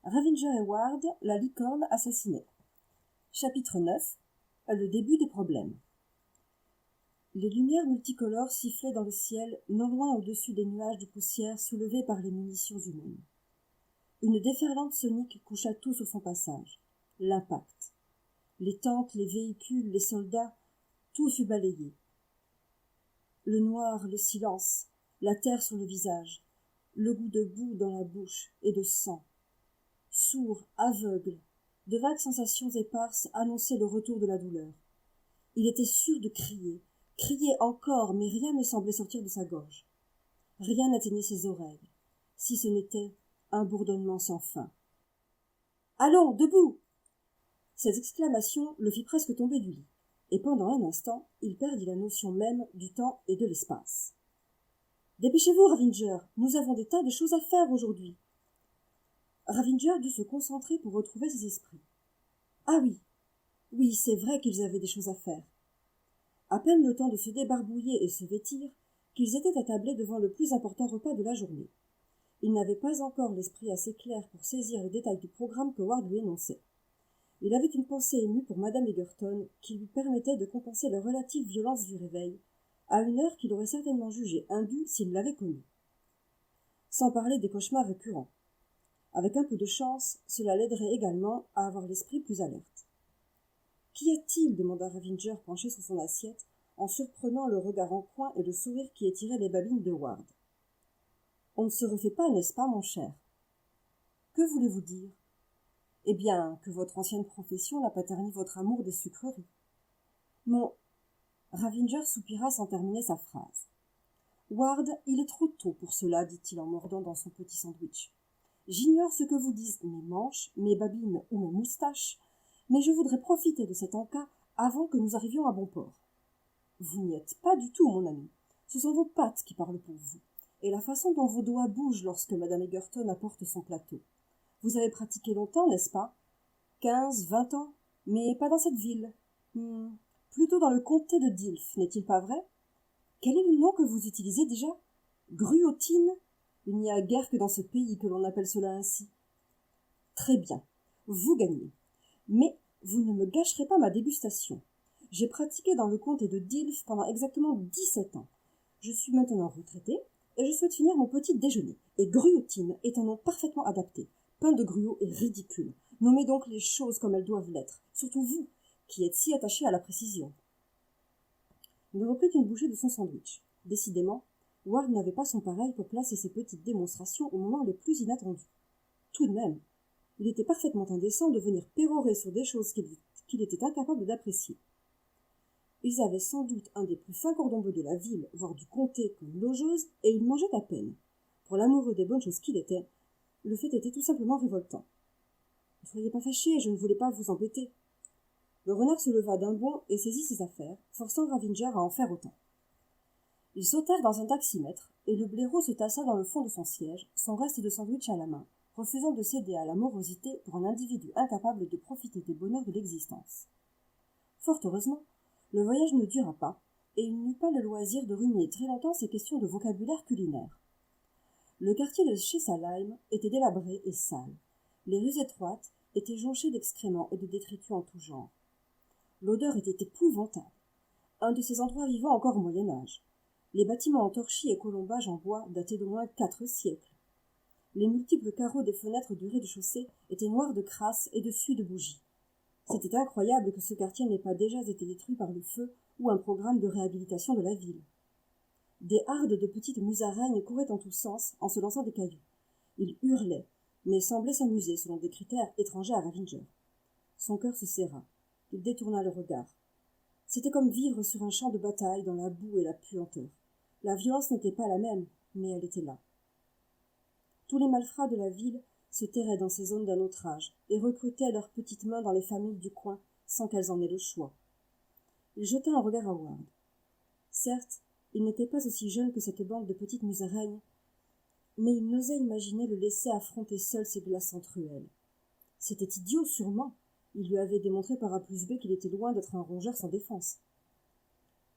Ravinger et Ward, la licorne assassinée. Chapitre 9. Le début des problèmes. Les lumières multicolores sifflaient dans le ciel, non loin au-dessus des nuages de poussière soulevés par les munitions humaines. Une déferlante sonique coucha tout sur son passage. L'impact. Les tentes, les véhicules, les soldats, tout fut balayé. Le noir, le silence, la terre sur le visage, le goût de boue dans la bouche et de sang. Sourd, aveugle, de vagues sensations éparses annonçaient le retour de la douleur. Il était sûr de crier, crier encore, mais rien ne semblait sortir de sa gorge. Rien n'atteignait ses oreilles, si ce n'était un bourdonnement sans fin. « Allons, debout !» Cette exclamation le fit presque tomber du lit, et pendant un instant, il perdit la notion même du temps et de l'espace. « Dépêchez-vous, Ravinger, nous avons des tas de choses à faire aujourd'hui. » Ravinger dut se concentrer pour retrouver ses esprits. Ah oui, c'est vrai qu'ils avaient des choses à faire. À peine le temps de se débarbouiller et se vêtir, qu'ils étaient attablés devant le plus important repas de la journée. Ils n'avaient pas encore l'esprit assez clair pour saisir les détails du programme que Ward lui énonçait. Il avait une pensée émue pour Madame Egerton qui lui permettait de compenser la relative violence du réveil, à une heure qu'il aurait certainement jugée indue s'il l'avait connue. Sans parler des cauchemars récurrents. Avec un peu de chance, cela l'aiderait également à avoir l'esprit plus alerte. « Qu'y a-t-il » demanda Ravinger penché sur son assiette, en surprenant le regard en coin et le sourire qui étirait les babines de Ward. « On ne se refait pas, n'est-ce pas, mon cher ?»« Que voulez-vous dire ?»« Eh bien, que votre ancienne profession n'a pas terni votre amour des sucreries. »« Mon... » Ravinger soupira sans terminer sa phrase. « Ward, il est trop tôt pour cela, dit-il en mordant dans son petit sandwich. J'ignore ce que vous disent mes manches, mes babines ou mes moustaches, mais je voudrais profiter de cet encas avant que nous arrivions à bon port. Vous n'y êtes pas du tout, mon ami. Ce sont vos pattes qui parlent pour vous, et la façon dont vos doigts bougent lorsque Madame Egerton apporte son plateau. Vous avez pratiqué longtemps, n'est-ce pas? 15, 20 ans, mais pas dans cette ville. Plutôt dans le comté de Dilf, n'est-il pas vrai? Quel est le nom que vous utilisez déjà? Gruotine? Il n'y a guère que dans ce pays que l'on appelle cela ainsi. Très bien, vous gagnez. Mais vous ne me gâcherez pas ma dégustation. J'ai pratiqué dans le comté de Dilf pendant exactement 17 ans. Je suis maintenant retraitée et je souhaite finir mon petit déjeuner. Et gruotine est un nom parfaitement adapté. Pain de gruau est ridicule. Nommez donc les choses comme elles doivent l'être. Surtout vous, qui êtes si attaché à la précision. Il reprit une bouchée de son sandwich. Décidément, Ward n'avait pas son pareil pour placer ses petites démonstrations au moment les plus inattendus. Tout de même, il était parfaitement indécent de venir pérorer sur des choses qu'il était incapable d'apprécier. Ils avaient sans doute un des plus fins cordons bleus de la ville, voire du comté comme logeuse, et ils mangeaient à peine. Pour l'amoureux des bonnes choses qu'il était, le fait était tout simplement révoltant. « Ne soyez pas fâchés, je ne voulais pas vous embêter. » Le renard se leva d'un bond et saisit ses affaires, forçant Ravinger à en faire autant. Ils sautèrent dans un taximètre, et le blaireau se tassa dans le fond de son siège, son reste de sandwich à la main, refusant de céder à la morosité pour un individu incapable de profiter des bonheurs de l'existence. Fort heureusement, le voyage ne dura pas, et il n'eut pas le loisir de ruminer très longtemps ces questions de vocabulaire culinaire. Le quartier de Chesalheim était délabré et sale. Les rues étroites étaient jonchées d'excréments et de détritus en tout genre. L'odeur était épouvantable. Un de ces endroits vivants encore au Moyen-Âge. Les bâtiments en torchis et colombages en bois dataient d'au moins 4 siècles. Les multiples carreaux des fenêtres du rez-de-chaussée étaient noirs de crasse et de suie de bougies. C'était incroyable que ce quartier n'ait pas déjà été détruit par le feu ou un programme de réhabilitation de la ville. Des hardes de petites musaraignes couraient en tous sens en se lançant des cailloux. Ils hurlaient, mais semblaient s'amuser selon des critères étrangers à Ravinger. Son cœur se serra. Il détourna le regard. C'était comme vivre sur un champ de bataille dans la boue et la puanteur. La violence n'était pas la même, mais elle était là. Tous les malfrats de la ville se terraient dans ces zones d'un autre âge et recrutaient leurs petites mains dans les familles du coin sans qu'elles en aient le choix. Il jeta un regard à Ward. Certes, il n'était pas aussi jeune que cette bande de petites musaraignes, mais il n'osait imaginer le laisser affronter seul ces glaçantes ruelles. C'était idiot, sûrement. Il lui avait démontré par A plus B qu'il était loin d'être un rongeur sans défense.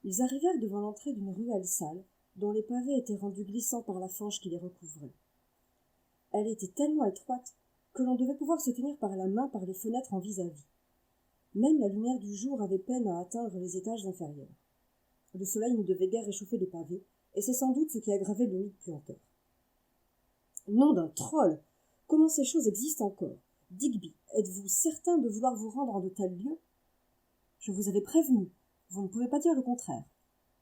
Ils arrivèrent devant l'entrée d'une ruelle sale, dont les pavés étaient rendus glissants par la fange qui les recouvrait. Elle était tellement étroite que l'on devait pouvoir se tenir par la main par les fenêtres en vis-à-vis. Même la lumière du jour avait peine à atteindre les étages inférieurs. Le soleil ne devait guère réchauffer les pavés, et c'est sans doute ce qui aggravait l'humide puanteur. Nom d'un troll! Comment ces choses existent encore? Digby, êtes-vous certain de vouloir vous rendre en de tels lieux? Je vous avais prévenu, vous ne pouvez pas dire le contraire.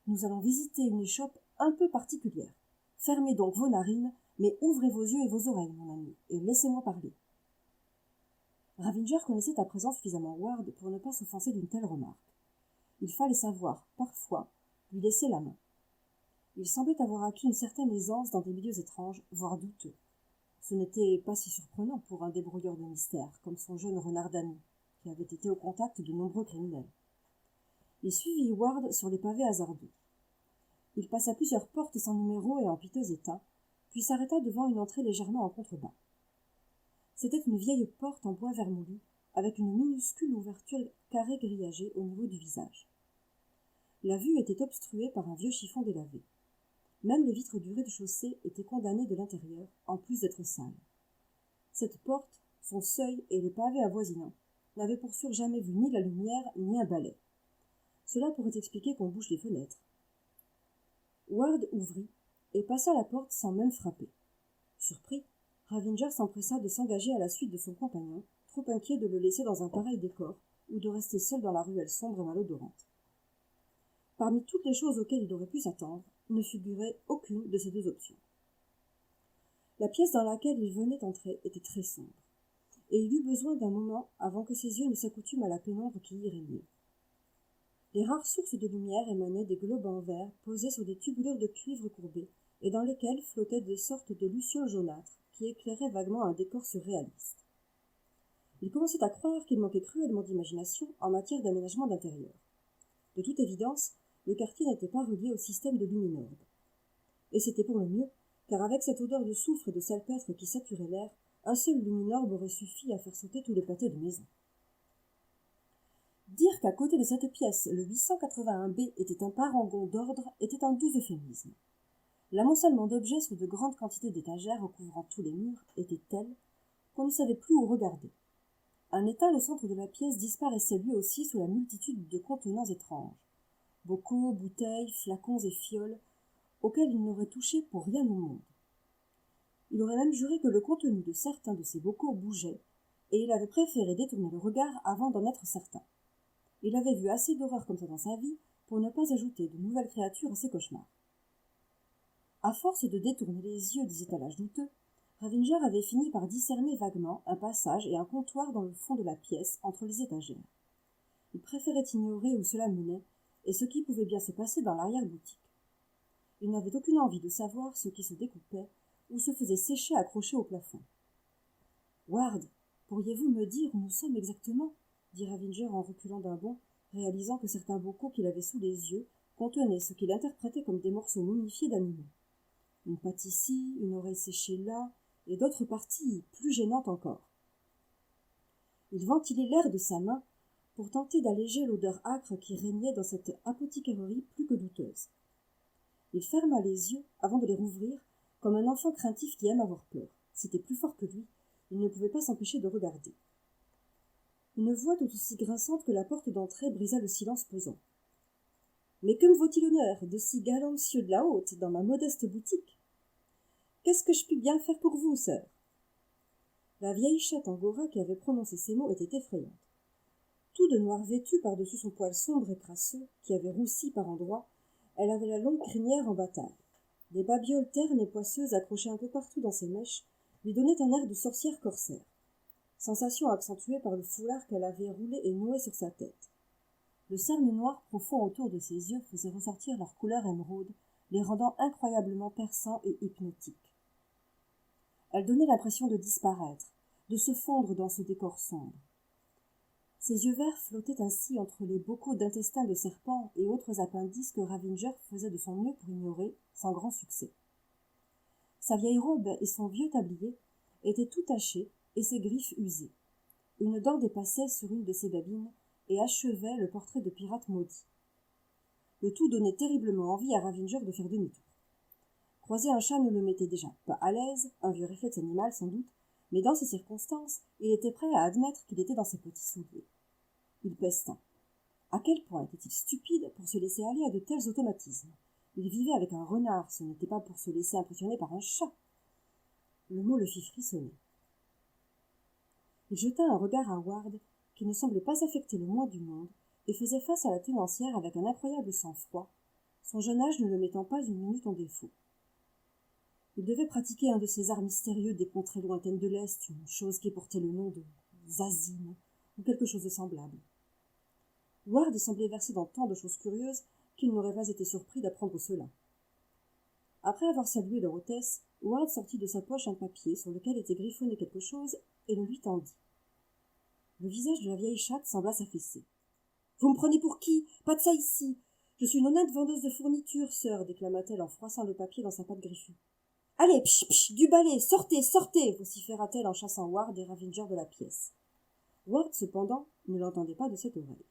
Nous allons visiter une échoppe un peu particulière. Fermez donc vos narines, mais ouvrez vos yeux et vos oreilles, mon ami, et laissez-moi parler. Ravinger connaissait à présent suffisamment Ward pour ne pas s'offenser d'une telle remarque. Il fallait savoir, parfois, lui laisser la main. Il semblait avoir acquis une certaine aisance dans des milieux étranges, voire douteux. Ce n'était pas si surprenant pour un débrouilleur de mystères, comme son jeune renard d'ami, qui avait été au contact de nombreux criminels. Il suivit Ward sur les pavés hasardeux. Il passa plusieurs portes sans numéro et en piteux état, puis s'arrêta devant une entrée légèrement en contrebas. C'était une vieille porte en bois vermoulu, avec une minuscule ouverture carrée grillagée au niveau du visage. La vue était obstruée par un vieux chiffon délavé. Même les vitres du rez-de-chaussée étaient condamnées de l'intérieur, en plus d'être sales. Cette porte, son seuil et les pavés avoisinants n'avaient pour sûr jamais vu ni la lumière ni un balai. Cela pourrait expliquer qu'on bouche les fenêtres. Ward ouvrit et passa la porte sans même frapper. Surpris, Ravinger s'empressa de s'engager à la suite de son compagnon, trop inquiet de le laisser dans un pareil décor ou de rester seul dans la ruelle sombre et malodorante. Parmi toutes les choses auxquelles il aurait pu s'attendre, ne figurait aucune de ces deux options. La pièce dans laquelle il venait d'entrer était très sombre, et il eut besoin d'un moment avant que ses yeux ne s'accoutument à la pénombre qui y régnait. Les rares sources de lumière émanaient des globes en verre posés sur des tubulures de cuivre courbés et dans lesquels flottaient des sortes de lucioles jaunâtres qui éclairaient vaguement un décor surréaliste. Il commençait à croire qu'il manquait cruellement d'imagination en matière d'aménagement d'intérieur. De toute évidence, le quartier n'était pas relié au système de luminorbe. Et c'était pour le mieux, car avec cette odeur de soufre et de salpêtre qui saturait l'air, un seul luminorbe aurait suffi à faire sauter tout le pâté de maison. Dire qu'à côté de cette pièce, le 881B était un parangon d'ordre était un doux euphémisme. L'amoncellement d'objets sous de grandes quantités d'étagères recouvrant tous les murs était tel qu'on ne savait plus où regarder. Un étal au centre de la pièce disparaissait lui aussi sous la multitude de contenants étranges. Bocaux, bouteilles, flacons et fioles, auxquels il n'aurait touché pour rien au monde. Il aurait même juré que le contenu de certains de ces bocaux bougeait, et il avait préféré détourner le regard avant d'en être certain. Il avait vu assez d'horreurs comme ça dans sa vie pour ne pas ajouter de nouvelles créatures à ses cauchemars. À force de détourner les yeux des étalages douteux, Ravinger avait fini par discerner vaguement un passage et un comptoir dans le fond de la pièce entre les étagères. Il préférait ignorer où cela menait et ce qui pouvait bien se passer dans l'arrière-boutique. Il n'avait aucune envie de savoir ce qui se découpait ou se faisait sécher accroché au plafond. « Ward, pourriez-vous me dire où nous sommes exactement ?» dit Ravinger en reculant d'un bond, réalisant que certains bocaux qu'il avait sous les yeux contenaient ce qu'il interprétait comme des morceaux momifiés d'animaux. Une patte ici, une oreille séchée là, et d'autres parties plus gênantes encore. Il ventilait l'air de sa main pour tenter d'alléger l'odeur âcre qui régnait dans cette apothicairerie plus que douteuse. Il ferma les yeux avant de les rouvrir, comme un enfant craintif qui aime avoir peur. C'était plus fort que lui, il ne pouvait pas s'empêcher de regarder. Une voix tout aussi grinçante que la porte d'entrée brisa le silence pesant. « Mais que me vaut-il l'honneur de si galants messieurs de la haute dans ma modeste boutique? Qu'est-ce que je puis bien faire pour vous, sœur ?» La vieille chatte angora qui avait prononcé ces mots était effrayante. Tout de noir vêtue par-dessus son poil sombre et crasseux, qui avait roussi par endroits, elle avait la longue crinière en bataille. Des babioles ternes et poisseuses accrochées un peu partout dans ses mèches lui donnaient un air de sorcière corsaire, sensation accentuée par le foulard qu'elle avait roulé et noué sur sa tête. Le cerne noir profond autour de ses yeux faisait ressortir leur couleur émeraude, les rendant incroyablement perçants et hypnotiques. Elle donnait l'impression de disparaître, de se fondre dans ce décor sombre. Ses yeux verts flottaient ainsi entre les bocaux d'intestins de serpents et autres appendices que Ravinger faisait de son mieux pour ignorer, sans grand succès. Sa vieille robe et son vieux tablier étaient tout tachés et ses griffes usées. Une dent dépassait sur une de ses babines et achevait le portrait de pirate maudit. Le tout donnait terriblement envie à Ravinger de faire demi-tour. Croiser un chat ne le mettait déjà pas à l'aise, un vieux réflexe animal sans doute, Mais dans ces circonstances, il était prêt à admettre qu'il était dans ses petits souliers. Il pesta. À quel point était-il stupide pour se laisser aller à de tels automatismes? Il vivait avec un renard, ce n'était pas pour se laisser impressionner par un chat. Le mot le fit frissonner. Il jeta un regard à Ward, qui ne semblait pas affecter le moins du monde, et faisait face à la tenancière avec un incroyable sang-froid, son jeune âge ne le mettant pas une minute en défaut. Il devait pratiquer un de ces arts mystérieux des contrées lointaines de l'Est, une chose qui portait le nom de zazine, ou quelque chose de semblable. Ward semblait versé dans tant de choses curieuses qu'il n'aurait pas été surpris d'apprendre cela. Après avoir salué leur hôtesse, Ward sortit de sa poche un papier sur lequel était griffonné quelque chose et le lui tendit. Le visage de la vieille chatte sembla s'affaisser. « Vous me prenez pour qui? Pas de ça ici! Je suis une honnête vendeuse de fournitures, sœur, déclama-t-elle en froissant le papier dans sa patte griffue. Allez, pch, pch, du balai, sortez, sortez, vociféra-t-elle en chassant Ward et Ravinger de la pièce. Ward, cependant, ne l'entendait pas de cette oreille.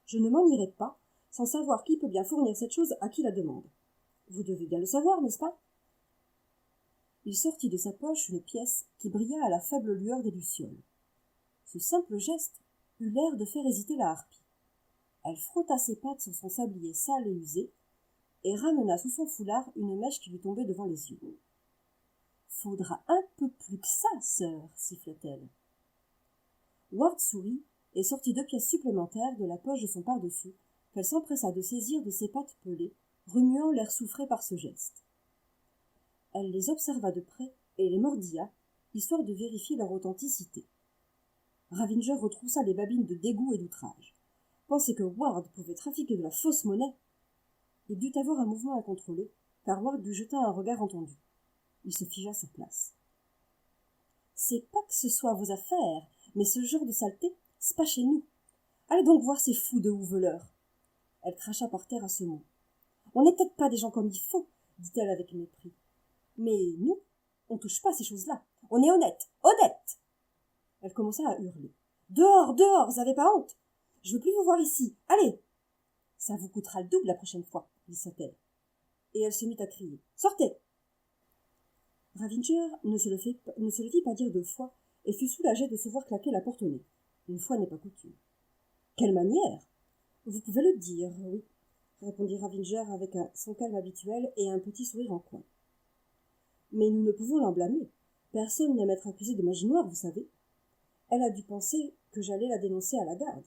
Je ne m'en irai pas, sans savoir qui peut bien fournir cette chose à qui la demande. Vous devez bien le savoir, n'est-ce pas? Il sortit de sa poche une pièce qui brilla à la faible lueur des lucioles. Ce simple geste eut l'air de faire hésiter la harpie. Elle frotta ses pattes sur son sablier sale et usé, et ramena sous son foulard une mèche qui lui tombait devant les yeux. « Faudra un peu plus que ça, sœur, siffla-t-elle. Ward sourit et sortit 2 pièces supplémentaires de la poche de son par-dessus, qu'elle s'empressa de saisir de ses pattes pelées, remuant l'air soufré par ce geste. Elle les observa de près et les mordilla, histoire de vérifier leur authenticité. Ravinger retroussa les babines de dégoût et d'outrage. Penser que Ward pouvait trafiquer de la fausse monnaie. Il dut avoir un mouvement incontrôlé, car Ward lui jeta un regard entendu. Il se figea sur place. « C'est pas que ce soit vos affaires, mais ce genre de saleté, c'est pas chez nous. Allez donc voir ces fous de houveleurs. » Elle cracha par terre à ce mot. « On n'est peut-être pas des gens comme il faut, dit-elle avec mépris. Mais nous, on touche pas à ces choses-là. On est honnête, honnête !» Elle commença à hurler. « Dehors, dehors, vous avez pas honte? Je veux plus vous voir ici. Allez !»« Ça vous coûtera le double la prochaine fois, » glissa-t-elle. Et elle se mit à crier. « Sortez !» Ravinger ne se le fit pas dire 2 fois et fut soulagé de se voir claquer la porte au nez. Une fois n'est pas coutume. « Quelle manière !»« Vous pouvez le dire, oui, » répondit Ravinger avec son calme habituel et un petit sourire en coin. « Mais nous ne pouvons l'en blâmer. Personne n'aime être accusé de magie noire, vous savez. Elle a dû penser que j'allais la dénoncer à la garde. »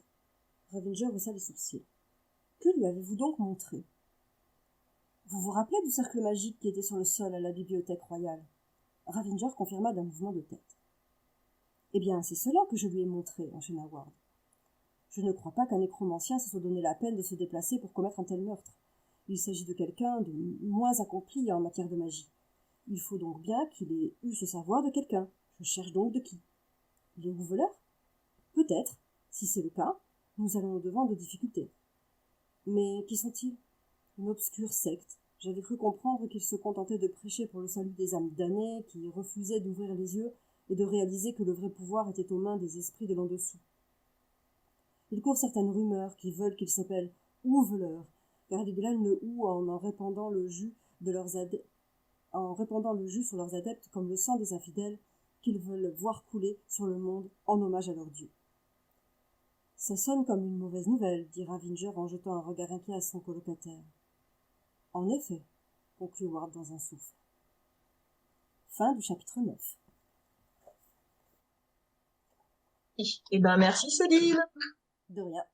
Ravinger haussa les sourcils. « Que lui avez-vous donc montré ?»« Vous vous rappelez du cercle magique qui était sur le sol à la bibliothèque royale ?» Ravinger confirma d'un mouvement de tête. « Eh bien, c'est cela que je lui ai montré, » enchaîna Ward. « Je ne crois pas qu'un nécromancien se soit donné la peine de se déplacer pour commettre un tel meurtre. Il s'agit de quelqu'un de moins accompli en matière de magie. Il faut donc bien qu'il ait eu ce savoir de quelqu'un. Je cherche donc de qui. Les houveleurs ? Peut-être. Si c'est le cas, nous allons au-devant de difficultés. Mais qui sont-ils ? Une obscure secte. J'avais cru comprendre qu'ils se contentaient de prêcher pour le salut des âmes damnées, qui refusaient d'ouvrir les yeux et de réaliser que le vrai pouvoir était aux mains des esprits de l'en-dessous. Il court certaines rumeurs qui veulent qu'ils s'appellent houveleurs, car ils glanent le hou en répandant le jus sur leurs adeptes comme le sang des infidèles qu'ils veulent voir couler sur le monde en hommage à leur Dieu. Ça sonne comme une mauvaise nouvelle, dit Ravinger en jetant un regard inquiet à son colocataire. En effet, conclut Ward dans un souffle. Fin du chapitre 9. Eh ben, merci Céline. De rien.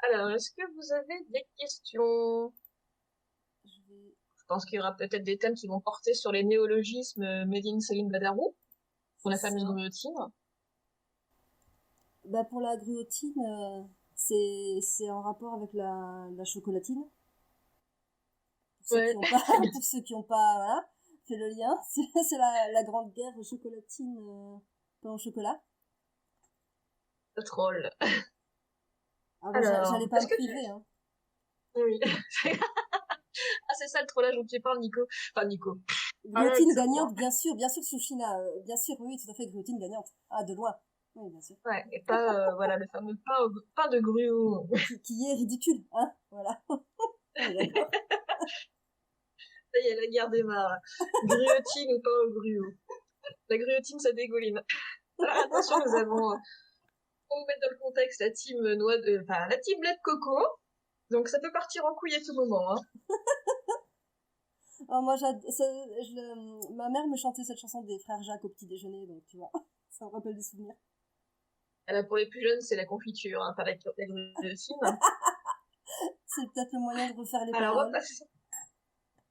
Alors, est-ce que vous avez des questions ? Je pense qu'il y aura peut-être des thèmes qui vont porter sur les néologismes made in Céline Badarou, pour la fameuse gruotine. Bah pour la gruotine, c'est en rapport avec la chocolatine. Pour ceux qui n'ont pas voilà, fait le lien, c'est la grande guerre chocolatine pain au chocolat. Le troll. Ah bah, alors, j'allais pas me priver. Hein. Oui. Ah, c'est ça le trollage dont tu parles, Nico. Enfin, Nico. Gruotine gagnante, bien sûr, Sushina. Bien sûr, oui, tout à fait, gruotine gagnante. Ah, de loin. Oui, bien sûr. Ouais, et pas, voilà, le fameux pain de gruau. qui est ridicule, hein, voilà. On est d'accord. Ça y est, la guerre démarre. Gruotine ou pain au gruau. La gruotine, ça dégouline. Alors attention, nous avons, pour vous mettre dans le contexte, la team la team lait de coco. Donc ça peut partir en couille à tout moment. Hein. Oh, moi, ma mère me chantait cette chanson des frères Jacques au petit déjeuner, donc tu vois, ça me rappelle des souvenirs. Alors pour les plus jeunes, c'est la confiture, hein, pas la gruotine. C'est peut-être le moyen de refaire les paroles. paroles.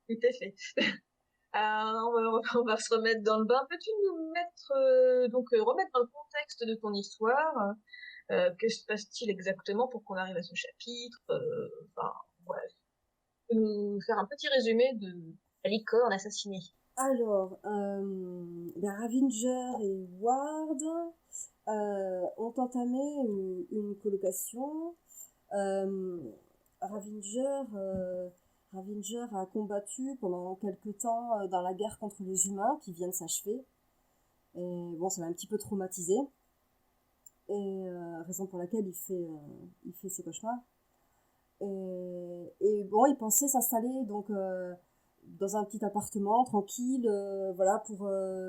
Tout à fait. On va se remettre dans le bain. Peux-tu nous mettre remettre dans le contexte de ton histoire que se passe-t-il exactement pour qu'on arrive à ce chapitre bref. Tu peux nous faire un petit résumé de la licorne assassinée. Alors, Ravinger et Ward ont entamé une colocation. Ravinger a combattu pendant quelque temps dans la guerre contre les humains qui vient de s'achever. Et bon, ça l'a un petit peu traumatisé. Et raison pour laquelle il fait ses cauchemars. Et bon, il pensait s'installer donc dans un petit appartement tranquille, voilà, pour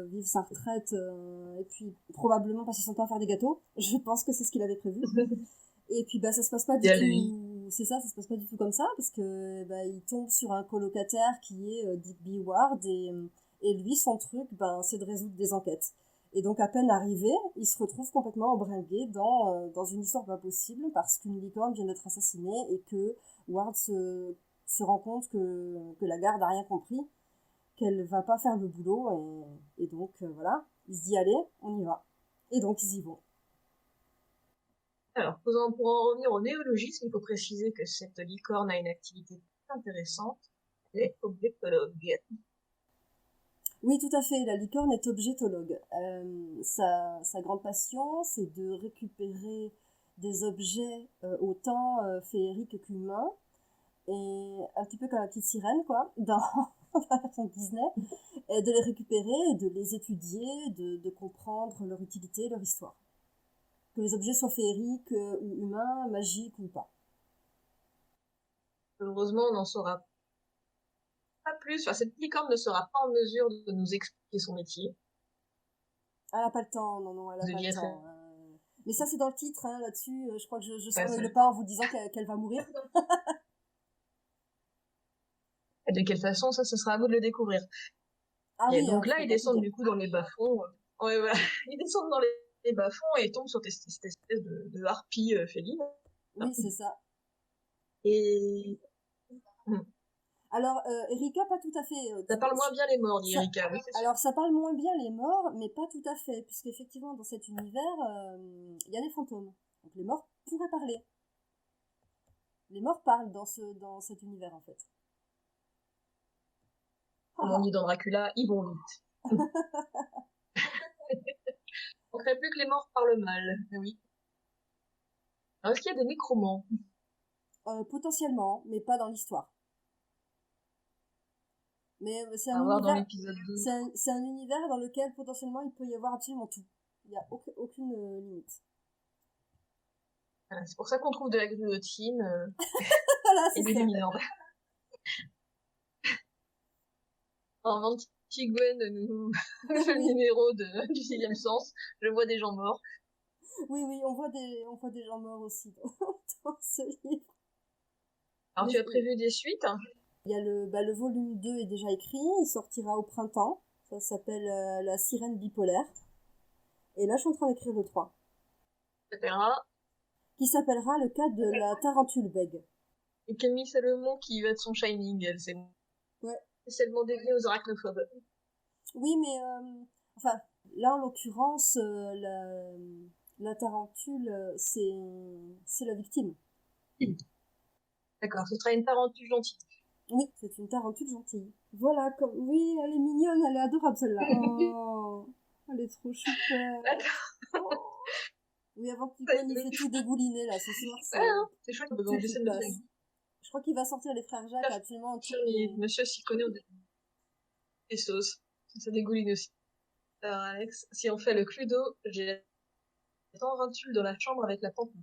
vivre sa retraite et puis probablement passer son temps à faire des gâteaux. Je pense que c'est ce qu'il avait prévu. Et puis ça se passe pas du tout. C'est ça se passe pas du tout comme ça parce que il tombe sur un colocataire qui est Digby Ward et lui son truc c'est de résoudre des enquêtes. Et donc à peine arrivé, il se retrouve complètement embringué dans une histoire pas possible parce qu'une licorne vient d'être assassinée et que Ward se rend compte que la garde a rien compris, qu'elle va pas faire le boulot et donc voilà, il se dit allez, on y va. Et donc ils y vont. Alors, pour en revenir au néologisme, il faut préciser que cette licorne a une activité intéressante, elle est objectologue. Oui, tout à fait, la licorne est objectologue. Sa grande passion, c'est de récupérer des objets autant féeriques qu'humains, et un petit peu comme la petite sirène, quoi, dans la version Disney, et de les récupérer, de les étudier, de comprendre leur utilité, leur histoire. Que les objets soient féeriques ou humains, magiques ou pas. Heureusement, on n'en saura pas plus. Enfin, cette licorne ne sera pas en mesure de nous expliquer son métier. Elle n'a pas le temps, non, elle n'a pas le temps. Mais ça, c'est dans le titre, hein, là-dessus. Je crois que je spoil pas en vous disant qu'elle va mourir. Et de quelle façon, ça sera à vous de le découvrir. Ah et oui, donc là, ils descendent du coup dans les bas-fonds. Ouais, voilà. Ils descendent dans les bas-fonds et tombent sur cette espèce de harpie féline. Oui, c'est ça. Et... Alors, Erika, pas tout à fait. Ça parle moins bien les morts, dit Erika. Oui, alors, ça parle moins bien les morts, mais pas tout à fait, puisqu'effectivement, dans cet univers, il y a des fantômes. Donc, les morts pourraient parler. Les morts parlent dans cet univers, en fait. Comme on dit dans Dracula, ils vont vite. On ne crée plus que les morts parlent mal. Oui. Alors, est-ce qu'il y a des nécromants Potentiellement, mais pas dans l'histoire. Mais c'est un univers dans lequel potentiellement il peut y avoir absolument tout. Il n'y a aucune limite. Voilà, c'est pour ça qu'on trouve de la guillotine voilà, et des lumineurs. En Antigone nous fait le numéro du 6e sens. Je vois des gens morts. Oui, on voit des gens morts aussi dans ce livre. Alors, tu as prévu des suites Il y a le volume 2 est déjà écrit, il sortira au printemps. Ça s'appelle La sirène bipolaire. Et là, je suis en train d'écrire le 3. Qui s'appellera Le cas de la tarentule bègue. Et Camille Salomon qui va de son Shining, elle, c'est spécialement dédié aux arachnophobes. Oui, mais enfin, là en l'occurrence, la tarentule, c'est la victime. D'accord, ce sera une tarentule gentille. Oui, c'est une tarentule gentille. Voilà, oui, elle est mignonne, elle est adorable celle-là. Oh, elle est trop chouette. Oh. Oui, avant que Ticone, il fait tout dégouliner là ce soir. C'est chouette, donc j'essaie de me faire. Je crois qu'il va sortir les frères Jacques absolument. Monsieur s'y connaît au des sauces. Ça dégouline aussi. Alors Alex, si on fait le Cluedo, j'ai la tarentule dans la chambre avec la pantoufle.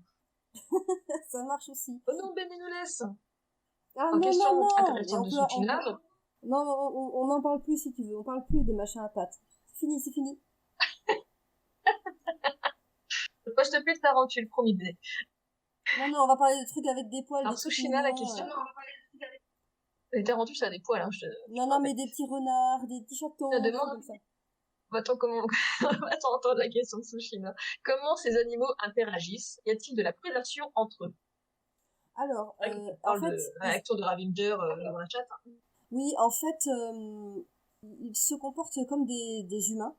Ça marche aussi. Oh non, Ben nous laisse. Ah en non, question non, intéressante de Soupinard. Non, on n'en parle plus si tu veux. On parle plus des machins à pattes. C'est fini. Poste plus de tarentule, promis. Non, on va parler de trucs avec des poils. Alors, des trucs Sushina, la mignons, question. Les tarentules, ça a des poils, hein. Non, mais des petits renards, des petits chatons, La des demande. trucs comme ça. Attends, Attends, entendre la question de Sushina. Comment ces animaux interagissent? Y a-t-il de la prédation entre eux? Alors, On en parle fait, de la réaction de Ravinger dans la chat. oui, en fait, ils se comportent comme des humains.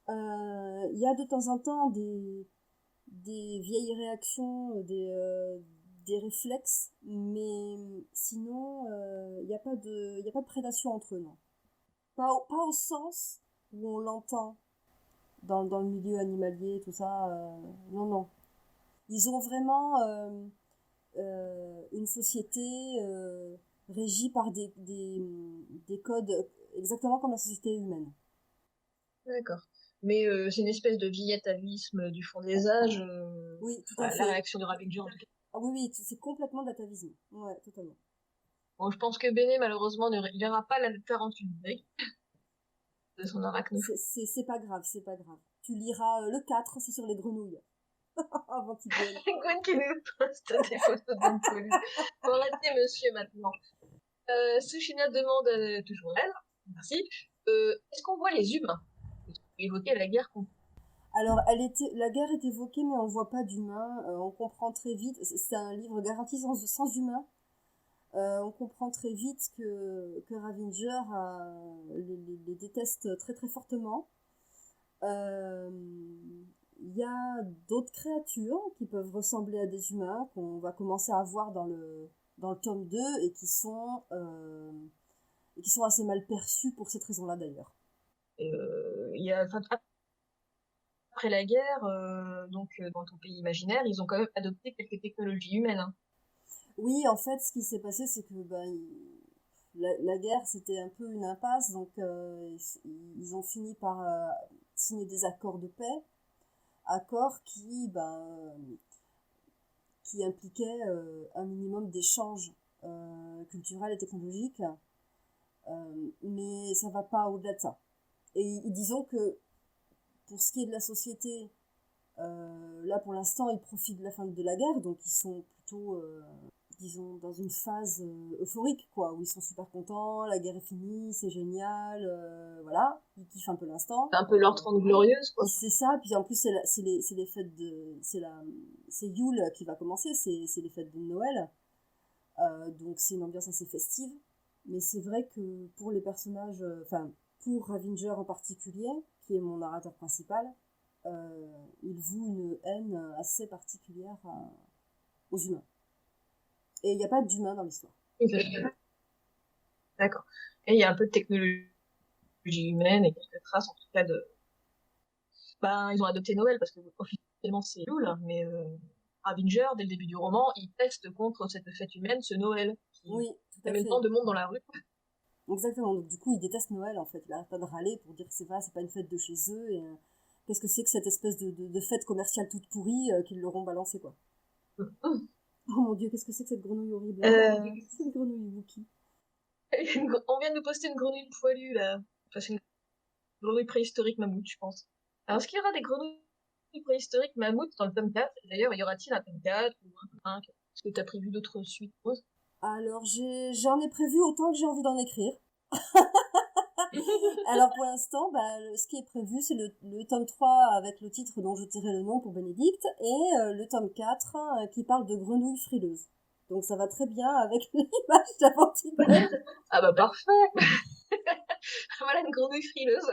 Il y a de temps en temps des vieilles réactions, des réflexes, mais sinon, il n'y a pas de prédation entre eux, non. Pas au sens où on l'entend dans le milieu animalier, tout ça. Non, non. Ils ont vraiment une société régie par des codes exactement comme la société humaine. D'accord. Mais c'est une espèce de vieil atavisme du fond des âges. Oui, tout à fait. La réaction de Ravinger, en tout cas. Ah oui, c'est complètement de l'atavisme. Ouais, totalement. Bon, je pense que Béné, malheureusement, ne verra pas la tarentule de son arachno. C'est pas grave, c'est pas grave. Tu liras le 4, c'est sur les grenouilles. Avant qu'il vienne. Gwen qui nous poste des photos d'Anthony. Bon, arrêtez, monsieur, maintenant. Sushina demande toujours elle. Merci. Est-ce qu'on voit les humains? Évoquer la guerre contre. Alors, la guerre est évoquée, mais on voit pas d'humains. On comprend très vite. C'est un livre garanti sans humains. On comprend très vite que Ravinger les déteste très très fortement. Il y a d'autres créatures qui peuvent ressembler à des humains qu'on va commencer à voir dans le tome 2 et qui sont assez mal perçus pour cette raison-là d'ailleurs. Après la guerre, dans ton pays imaginaire, ils ont quand même adopté quelques technologies humaines. Hein. Oui, en fait, ce qui s'est passé, c'est que la guerre, c'était un peu une impasse, donc ils ont fini par signer des accords de paix, accords qui impliquaient un minimum d'échanges culturels et technologiques, mais ça va pas au-delà de ça. Et disons que pour ce qui est de la société, là pour l'instant ils profitent de la fin de la guerre, donc ils sont plutôt disons dans une phase euphorique quoi, où ils sont super contents, la guerre est finie, c'est génial, voilà, ils kiffent un peu l'instant. C'est un peu leur 30 glorieuse quoi. C'est ça, puis en plus c'est les fêtes c'est Yule qui va commencer, c'est les fêtes de Noël, donc c'est une ambiance assez festive. Mais c'est vrai que pour les personnages, pour Ravinger en particulier, qui est mon narrateur principal, il voue une haine assez particulière aux humains. Et il n'y a pas d'humains dans l'histoire. D'accord. Et il y a un peu de technologie humaine et quelques traces en tout cas de. Ils ont adopté Noël parce que officiellement c'est Yule, mais Ravinger, dès le début du roman, il teste contre cette fête humaine ce Noël. Oui, tout à fait. Il y a même tant de monde dans la rue. Exactement, donc du coup il déteste Noël en fait, il arrête pas de râler pour dire que c'est pas une fête de chez eux, et qu'est-ce que c'est que cette espèce de fête commerciale toute pourrie qu'ils leur ont balancée quoi. Oh mon dieu, qu'est-ce que c'est que cette grenouille horrible C'est une grenouille Wookie. On vient de nous poster une grenouille poilue là, enfin c'est une grenouille préhistorique mammouth je pense. Alors est-ce qu'il y aura des grenouilles préhistoriques mammouth dans le tome 4? D'ailleurs, y aura-t-il un tome 4 ou un 5? Est-ce que tu as prévu d'autres suites? Alors j'en ai prévu autant que j'ai envie d'en écrire. Alors pour l'instant, ce qui est prévu, c'est le tome 3 avec le titre dont je tairai le nom pour Bénédicte, et le tome 4 qui parle de grenouilles frileuses. Donc ça va très bien avec l'image d'Aventigone. Ah bah parfait. Voilà une grenouille frileuse.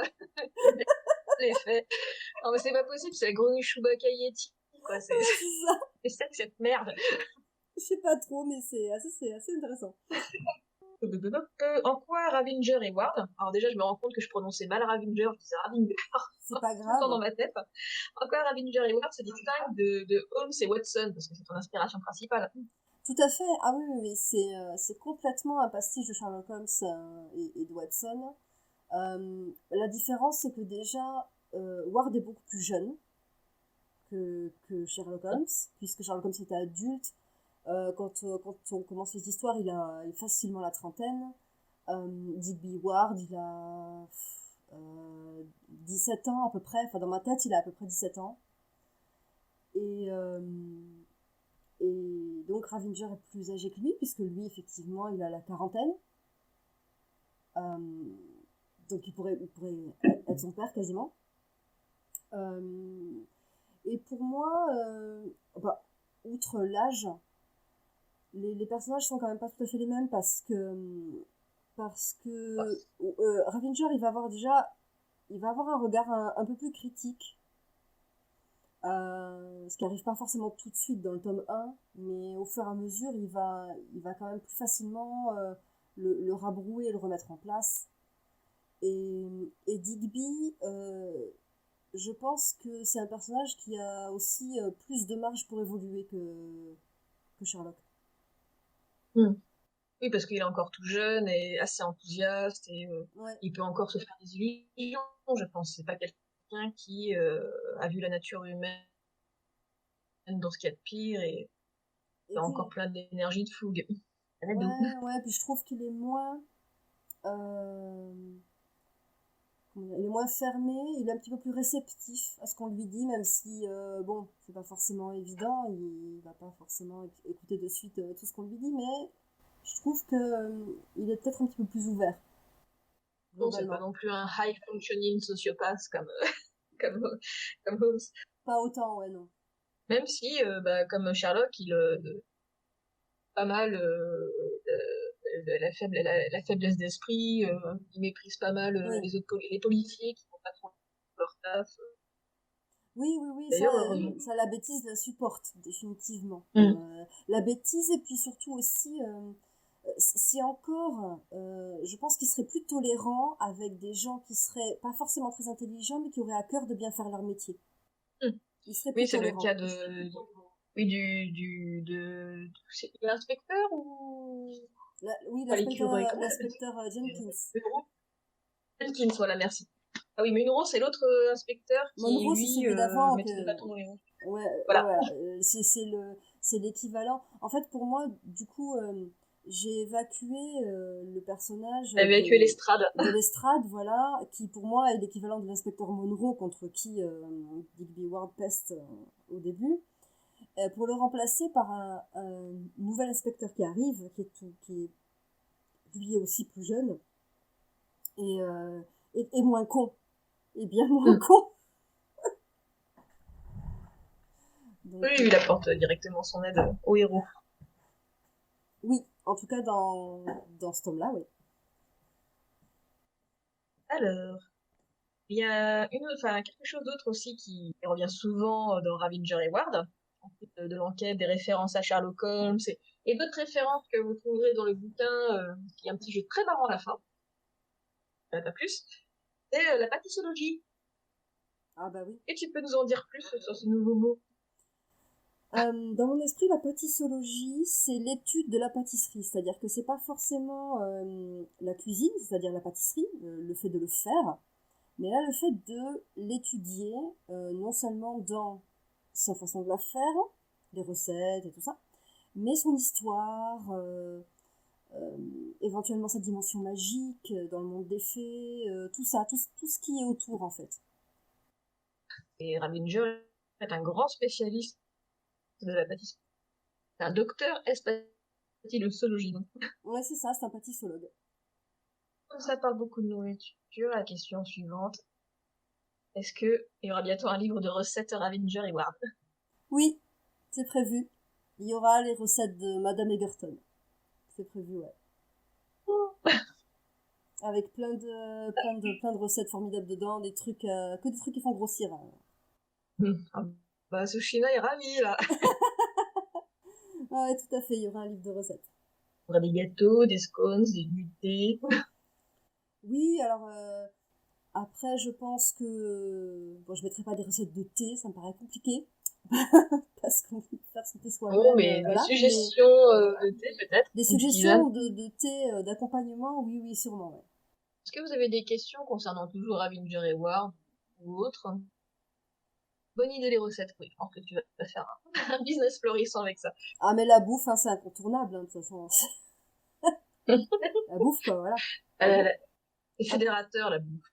L'effet. Non mais c'est pas possible, c'est la grenouille Chewbacca Yeti, quoi. C'est ça. C'est ça que cette merde. Je sais pas trop, mais c'est assez intéressant. En quoi Ravinger et Ward? Alors déjà, je me rends compte que je prononçais mal Ravinger, je disais Ravinger. C'est pas grave. Tout le temps dans ma tête. En quoi Ravinger et Ward se distinguent de Holmes et Watson, parce que c'est ton inspiration principale. Tout à fait. Ah oui, c'est complètement un pastiche de Sherlock Holmes et de Watson. La différence, c'est que déjà, Ward est beaucoup plus jeune que Sherlock Holmes, puisque Sherlock Holmes était adulte. Quand on commence les histoires, il a facilement la trentaine. Digby Ward, il a 17 ans à peu près. Enfin, dans ma tête, il a à peu près 17 ans. Et, et donc Ravinger est plus âgé que lui, puisque lui, effectivement, il a la quarantaine. Donc il pourrait être son père quasiment. Et pour moi, outre l'âge, les personnages sont quand même pas tout à fait les mêmes parce que Ravinger, il va avoir un regard un peu plus critique, ce qui n'arrive pas forcément tout de suite dans le tome 1, mais au fur et à mesure, il va quand même plus facilement le rabrouer et le remettre en place. Et Digby, je pense que c'est un personnage qui a aussi plus de marge pour évoluer que Sherlock. Oui, parce qu'il est encore tout jeune et assez enthousiaste et Ouais. il peut encore se faire des illusions, je pense. C'est pas quelqu'un qui a vu la nature humaine dans ce qu'il y a de pire et a encore plein d'énergie, de fougue. Ouais, puis je trouve qu'il est moins... il est moins fermé, il est un petit peu plus réceptif à ce qu'on lui dit, même si, c'est pas forcément évident, il va pas forcément écouter de suite tout ce qu'on lui dit, mais je trouve qu'il est peut-être un petit peu plus ouvert. Bon, c'est pas non plus un high functioning sociopathe comme Holmes. Pas autant, ouais, non. Même si, comme Sherlock, il pas mal la faiblesse d'esprit, il méprise pas mal les policiers qui font pas trop leur taf. Oui, ça la bêtise la supporte définitivement. La bêtise et puis surtout aussi, si encore, je pense qu'il serait plus tolérant avec des gens qui seraient pas forcément très intelligents mais qui auraient à cœur de bien faire leur métier. Il serait plus tolérant. Oui, c'est le cas c'est l'inspecteur ou... Oui, l'inspecteur Jenkins. Jenkins, voilà, merci. Ah oui, Munro, c'est l'autre inspecteur qui, Monroe, lui, c'est celui d'avant. mettait des bâtons dans les roues. Voilà. C'est l'équivalent. En fait, pour moi, du coup, j'ai évacué le personnage de l'estrade, voilà, qui pour moi est l'équivalent de l'inspecteur Monroe contre qui Digby Ward peste au début, pour le remplacer par un nouvel inspecteur qui arrive, qui est lui aussi plus jeune et moins con, et bien moins con. Donc, oui, il apporte directement son aide au héros. Oui, en tout cas dans ce tome-là, oui. Alors, il y a quelque chose d'autre aussi qui revient souvent dans Ravinger et Ward, en plus de l'enquête, des références à Sherlock Holmes et d'autres références que vous trouverez dans le bouquin, qui est un petit jeu très marrant à la fin. Pas plus. C'est la pâtissologie. Ah bah oui. Et tu peux nous en dire plus sur ce nouveau mot? Dans mon esprit, la pâtissologie, c'est l'étude de la pâtisserie, c'est-à-dire que c'est pas forcément la cuisine, c'est-à-dire la pâtisserie, le fait de le faire, mais là le fait de l'étudier, non seulement dans sa façon de la faire, les recettes et tout ça, mais son histoire, éventuellement sa dimension magique dans le monde des fées, tout ça, tout ce qui est autour en fait. Et Ravinger est un grand spécialiste de la pâtisserie. C'est un docteur pâtissologie. Ouais, c'est ça, c'est un pâtissologue. Comme ça parle beaucoup de nourriture, la question suivante. Est-ce qu'il y aura bientôt un livre de recettes Ravinger et Ward? Oui, c'est prévu. Il y aura les recettes de Madame Egerton. C'est prévu, ouais. Avec plein de recettes formidables dedans, des trucs, que des trucs qui font grossir. Sushina est ravie, là. Ouais, tout à fait, il y aura un livre de recettes. Il y aura des gâteaux, des scones, du thé. Oui, alors, après, je pense que... Bon, je mettrai pas des recettes de thé, ça me paraît compliqué. Parce qu'on peut faire son thé soi-même. Oh, mais des suggestions de thé, peut-être. Des suggestions de thé, d'accompagnement, oui, sûrement, ouais. Est-ce que vous avez des questions concernant toujours Ravinger et Ward ou autre? Bonne idée les recettes, oui. Je pense que tu vas faire un business florissant avec ça. Ah, mais la bouffe, hein, c'est incontournable, hein, de toute façon. La bouffe, quoi, voilà. C'est fédérateur, la bouffe.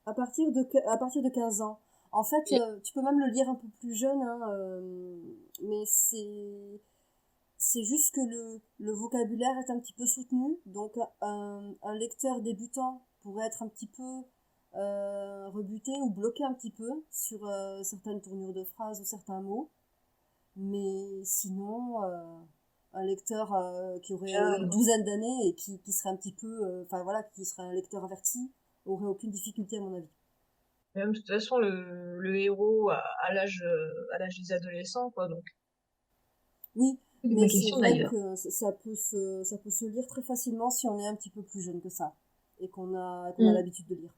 À partir de 15 ans. En fait, tu peux même le lire un peu plus jeune, hein, mais c'est juste que le vocabulaire est un petit peu soutenu, donc un lecteur débutant pourrait être un petit peu rebuté ou bloqué un petit peu sur certaines tournures de phrases ou certains mots, mais sinon, un lecteur qui aurait une douzaine d'années et qui serait un petit peu, enfin voilà, qui serait un lecteur averti, aurait aucune difficulté à mon avis. Même de toute façon, le héros à l'âge des adolescents, quoi, donc. Oui, C'est mais ma c'est question vrai d'ailleurs. que ça peut se lire très facilement si on est un petit peu plus jeune que ça et qu'on a l'habitude de lire.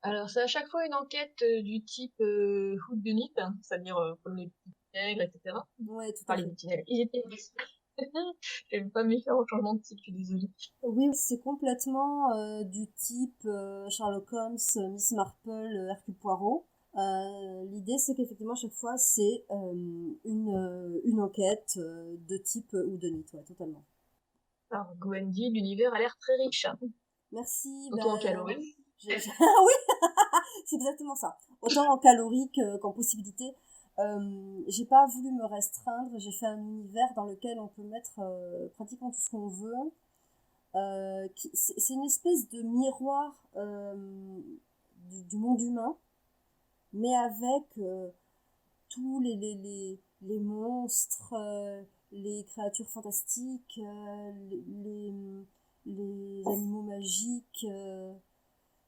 Alors, c'est à chaque fois une enquête du type Who Done It, hein, c'est-à-dire comme les petits nègres, etc. Ouais, tout à Enfin, les fait. petits nègres. Ils étaient J'aime pas m'y faire au changement de titre, je suis désolée. Oui, c'est complètement du type Sherlock Holmes, Miss Marple, Hercule Poirot. L'idée, c'est qu'effectivement, à chaque fois, c'est une enquête de type whodunit, ouais, totalement. Alors, Gwendy, l'univers a l'air très riche. Merci. Surtout en calories. Ah oui, c'est exactement ça. Autant en calorique qu'en possibilité. J'ai pas voulu me restreindre. J'ai fait un univers dans lequel on peut mettre pratiquement tout ce qu'on veut. C'est une espèce de miroir du monde humain, mais avec tous les monstres, les créatures fantastiques, les animaux magiques,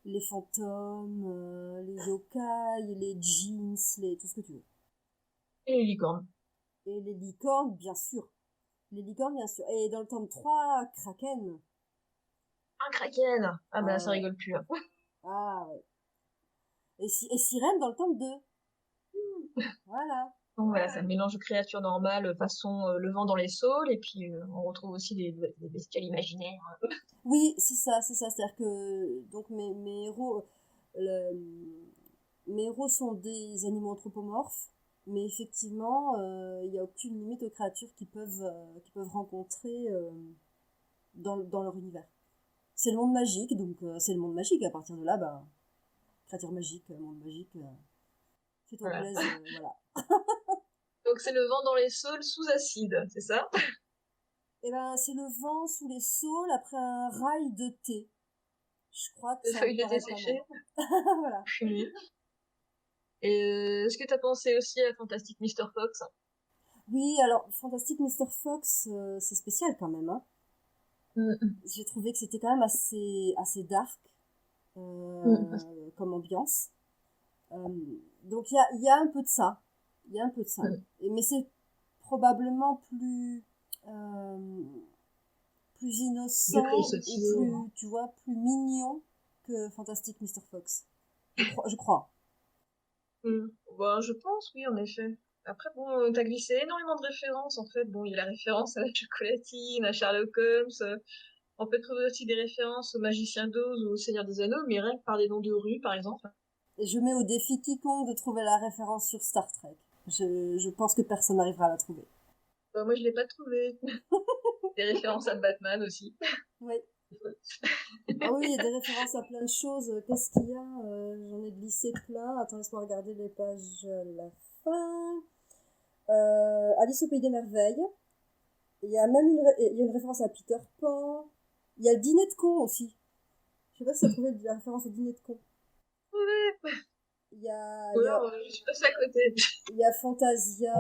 les fantômes, les yokai, les jeans, tout ce que tu veux. Et les licornes. Et les licornes, bien sûr. Les licornes, bien sûr. Et dans le tome 3, Kraken. Un kraken. Ah bah Ah là, ça ouais. rigole plus. Hein. Ah ouais. Et Sirène dans le tome 2. Voilà. Donc voilà, ça mélange de créatures normales façon le vent dans les saules, et puis on retrouve aussi des bestioles imaginaires. Oui, c'est ça, c'est ça. C'est-à-dire que donc mes héros, le- mes héros sont des animaux anthropomorphes, mais effectivement, il n'y a aucune limite aux créatures qu'ils peuvent rencontrer dans leur univers. C'est le monde magique, donc c'est le monde magique. À partir de là, ben, créature magique, monde magique, fais-toi Voilà. plaisir, voilà. Donc c'est le vent dans les saules sous acide, c'est ça? Et ben, c'est le vent sous les saules après un rail de thé. Je crois que Les ça me feuilles de paraît pas mal. desséchées, Voilà. fumées. Et est-ce que t'as pensé aussi à Fantastic Mr. Fox? Oui, alors, Fantastic Mr. Fox, c'est spécial quand même, hein. J'ai trouvé que c'était quand même assez dark comme ambiance. Euh, donc il y a un peu de ça. Il y a un peu de ça. Mais c'est probablement euh, plus innocent ou plus, tu vois, plus mignon que Fantastic Mr. Fox. Je crois. Bah, je pense, oui, en effet. Après, bon, t'as glissé énormément de références, en fait. Bon, il y a la référence à la chocolatine, à Sherlock Holmes. On peut trouver aussi des références au Magicien d'Oz ou au Seigneur des Anneaux, mais rien que par des noms de rues, par exemple. Et je mets au défi quiconque de trouver la référence sur Star Trek. Je pense que personne n'arrivera à la trouver. Bah, moi, je l'ai pas trouvé. Des références à Batman aussi. Oui. Ah oui, il y a des références à plein de choses. Qu'est-ce qu'il y a J'en ai glissé plein. Attends, laisse-moi regarder les pages à la fin. Alice au Pays des Merveilles. Il y a même il y a une référence à Peter Pan. Il y a le dîner de con aussi. Je sais pas si tu as trouvé la référence au dîner de con. Ouais. Ou alors, je suis passée à côté. Il y a Fantasia.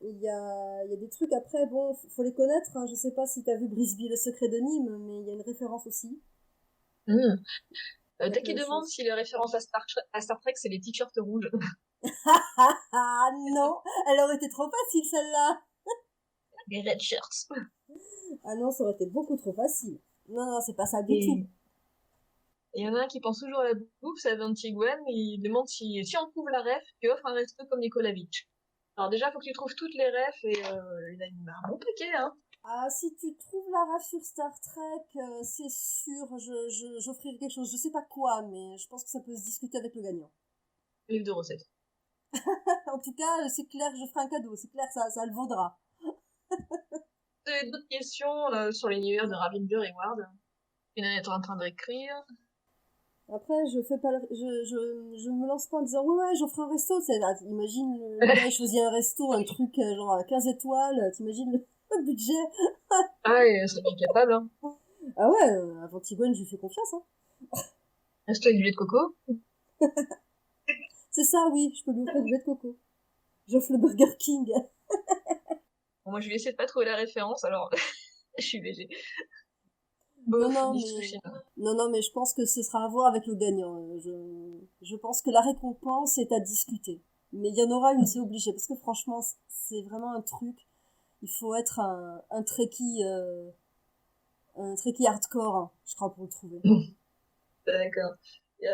Il y a des trucs après, bon, faut les connaître. Hein. Je sais pas si tu as vu Brisby, le secret de Nîmes, mais il y a une référence aussi. Il y a T'as plein qui de demande choses. si la référence à Star Trek, c'est les t-shirts rouges. Ah non, elle aurait été trop facile celle-là. Les red shirts. Ah non, ça aurait été beaucoup trop facile. Non, non, c'est pas ça du tout. Et il y en a un qui pense toujours à la bouffe, c'est Gwen, et il demande si on trouve la ref, tu offres un resto comme Nikolavitch. Alors déjà, faut que tu trouves toutes les refs, et il a un bon paquet, hein. Ah, si tu trouves la ref sur Star Trek, c'est sûr, j'offrirai quelque chose. Je sais pas quoi, mais je pense que ça peut se discuter avec le gagnant. Livre de recettes. En tout cas, c'est clair, je ferai un cadeau. C'est clair, ça le vaudra. D'autres questions sur l'univers de Ravinder et Ward. Il en est en train d'écrire. Après, je fais pas je me lance pas en disant ouais, j'en ferai un resto. Imagine le gars, il choisit un resto, un truc genre à 15 étoiles, t'imagines le budget. Ah ouais, c'est bien capable, hein. Ah ouais, avant Tigone, je lui fais confiance, hein. Resto avec du lait de coco. C'est ça, oui, je peux lui offrir du lait de coco. J'offre le Burger King. Bon, moi, je vais essayer de pas trouver la référence, alors je suis léger. Non, Bof, non, du mais sushi. non, mais je pense que ce sera à voir avec le gagnant. Je pense que la récompense est à discuter. Mais il y en aura une, c'est obligé, parce que franchement, c'est vraiment un truc. Il faut être un trekkie hardcore, hein, je crois, pour le trouver. D'accord.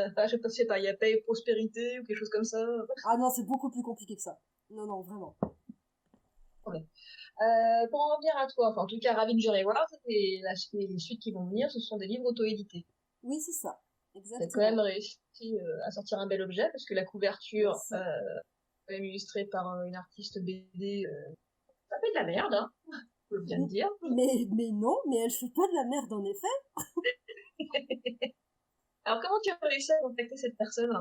Enfin, je sais pas, il y a paix et prospérité ou quelque chose comme ça. Ah non, c'est beaucoup plus compliqué que ça. Non, non, vraiment. Ouais. Pour en revenir à toi, enfin, en tout cas, Ravinger Wars et les suites qui vont venir, ce sont des livres auto-édités. Oui, c'est ça. T'as quand même Exactement. réussi à sortir un bel objet, parce que la couverture, Merci. quand même illustrée par une artiste BD, ça fait de la merde, hein, faut bien le dire. Mais non, mais elle fait pas de la merde, en effet. Alors, comment tu as réussi à contacter cette personne?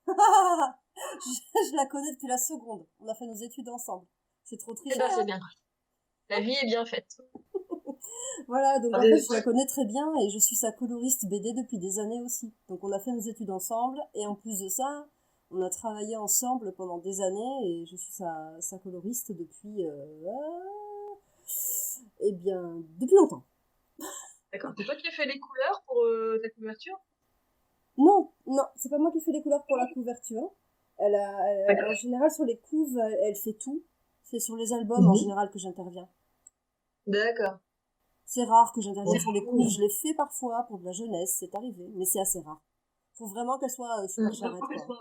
Je la connais depuis la seconde. On a fait nos études ensemble. C'est trop Eh triché, ben, c'est hein. bien. La vie est bien faite. Voilà, donc en fait, Allez. je la connais très bien et je suis sa coloriste BD depuis des années aussi. Donc on a fait nos études ensemble et en plus de ça, on a travaillé ensemble pendant des années et je suis sa coloriste depuis, eh bien, depuis longtemps. D'accord. C'est toi qui as fait les couleurs pour ta couverture? Non, non, c'est pas moi qui fais les couleurs pour la couverture. En D'accord. général, sur les couves, elle fait tout. C'est sur les albums en Mhm. général que j'interviens. D'accord. C'est rare que Bon. j'intervienne sur les couves. Je l'ai fait parfois pour de la jeunesse, c'est arrivé, mais c'est assez rare. Faut vraiment qu'elle soit super charrette, quoi.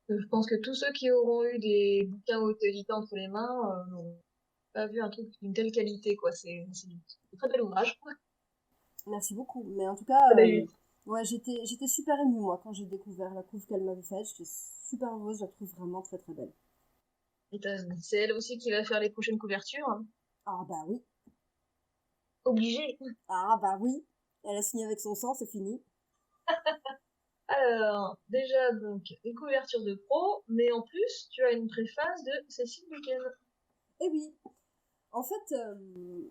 Je pense que tous ceux qui auront eu des bouquins auto-édités entre les mains n'ont pas vu un truc d'une telle qualité, quoi. C'est un très bel ouvrage. Merci beaucoup. Mais en tout cas, Allez. ouais, j'étais super émue, moi, quand j'ai découvert la couve qu'elle m'avait faite. J'étais super heureuse, je la trouve vraiment très très belle. C'est elle aussi qui va faire les prochaines couvertures, hein. Ah bah oui, Obligée. ah bah oui. Elle a signé avec son sang, c'est fini. Alors, déjà, donc, une couverture de pro, mais en plus, tu as une préface de Cécile Buchen. Eh oui, en fait,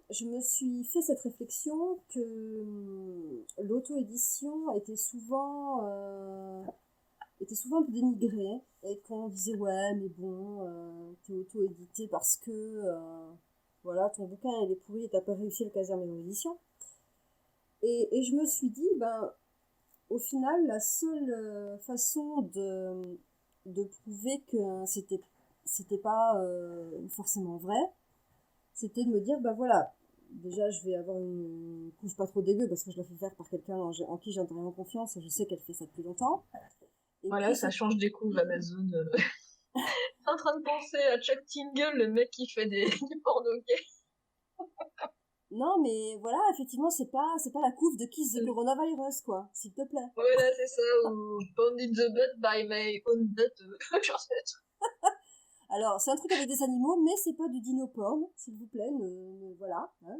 je me suis fait cette réflexion que l'auto-édition était souvent un peu dénigrée et qu'on disait ouais mais bon t'es auto-édité parce que voilà ton bouquin il est pourri et t'as pas réussi à le caser en maison d'édition. Et je me suis dit ben au final la seule façon de prouver que c'était pas forcément vrai, c'était de me dire bah voilà, déjà je vais avoir une couche pas trop dégueu parce que je la fais faire par quelqu'un en qui j'ai entièrement confiance et je sais qu'elle fait ça depuis longtemps. Et Voilà, puis ça c'est change des coups, Amazon. En train de penser à Chuck Tingle, le mec qui fait du porno gay. non, mais voilà, effectivement, c'est pas la couve de Kiss the Coronavirus, quoi, s'il te plaît. Voilà, c'est ça, ou Pound in the butt by my own butt. Genre, Alors, c'est un truc avec des animaux, mais c'est pas du dino porn, s'il vous plaît, voilà. Hein,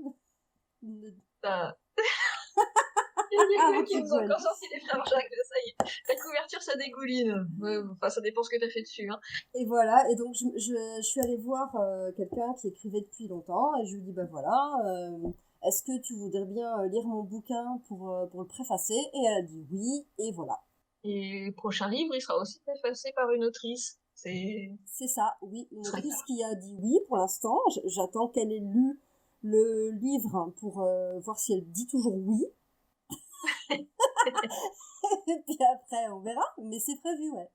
ça. Il y a Ah, quelqu'un votre qui nous a Tigouane. encore sorti les frères Jacques, ça y est. La couverture, ça dégouline. Ouais, enfin, ça dépend ce que t'as fait dessus, hein. Et voilà, et donc je suis allée voir quelqu'un qui écrivait depuis longtemps, et je lui dis, bah voilà, est-ce que tu voudrais bien lire mon bouquin pour le préfacer? Et elle a dit oui, et voilà. Et le prochain livre, il sera aussi préfacé par une autrice. C'est ça, oui, une Ce serait autrice qui a dit oui pour l'instant. J'attends qu'elle ait lu le livre pour voir si elle dit toujours oui. Et puis après, on verra, mais c'est prévu, ouais.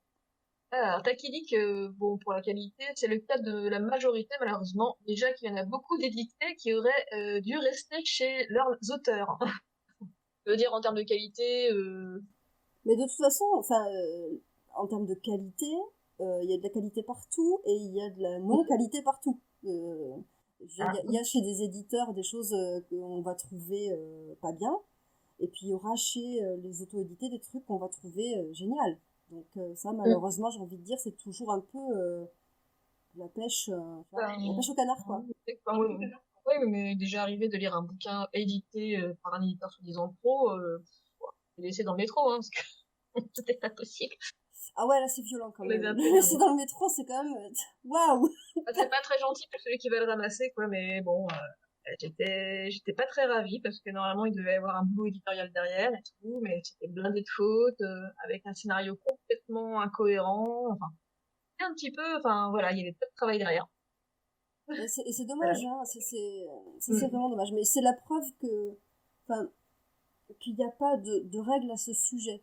Alors, t'as qui dit que, bon, pour la qualité, c'est le cas de la majorité, malheureusement. Déjà qu'il y en a beaucoup d'édités qui auraient dû rester chez leurs auteurs. Je veux dire, en termes de qualité, Mais de toute façon, enfin, en termes de qualité, il y a de la qualité partout et il y a de la non-qualité partout. Je veux dire, il y a chez des éditeurs des choses qu'on va trouver pas bien, et puis il y aura chez les auto-édités des trucs qu'on va trouver génial. Donc ça, malheureusement, j'ai envie de dire, c'est toujours un peu la pêche au canard, quoi. enfin, ouais, mais déjà arrivé de lire un bouquin édité par un éditeur soi-disant pro, laissé dans le métro, hein, parce que c'était pas possible. Ah ouais, là c'est violent quand On même. les a Le laisser dans le métro, c'est quand même... Waouh. C'est pas très gentil pour celui qui va le ramasser, quoi, mais bon, j'étais pas très ravie parce que normalement il devait y avoir un boulot éditorial derrière et tout, mais c'était blindé de fautes, avec un scénario complètement incohérent, enfin, un petit peu, enfin voilà, il y avait pas de travail derrière. Et c'est Voilà. dommage, hein. C'est Mm. vraiment dommage. Mais c'est la preuve que... Enfin, qu'il n'y a pas de règles à ce sujet.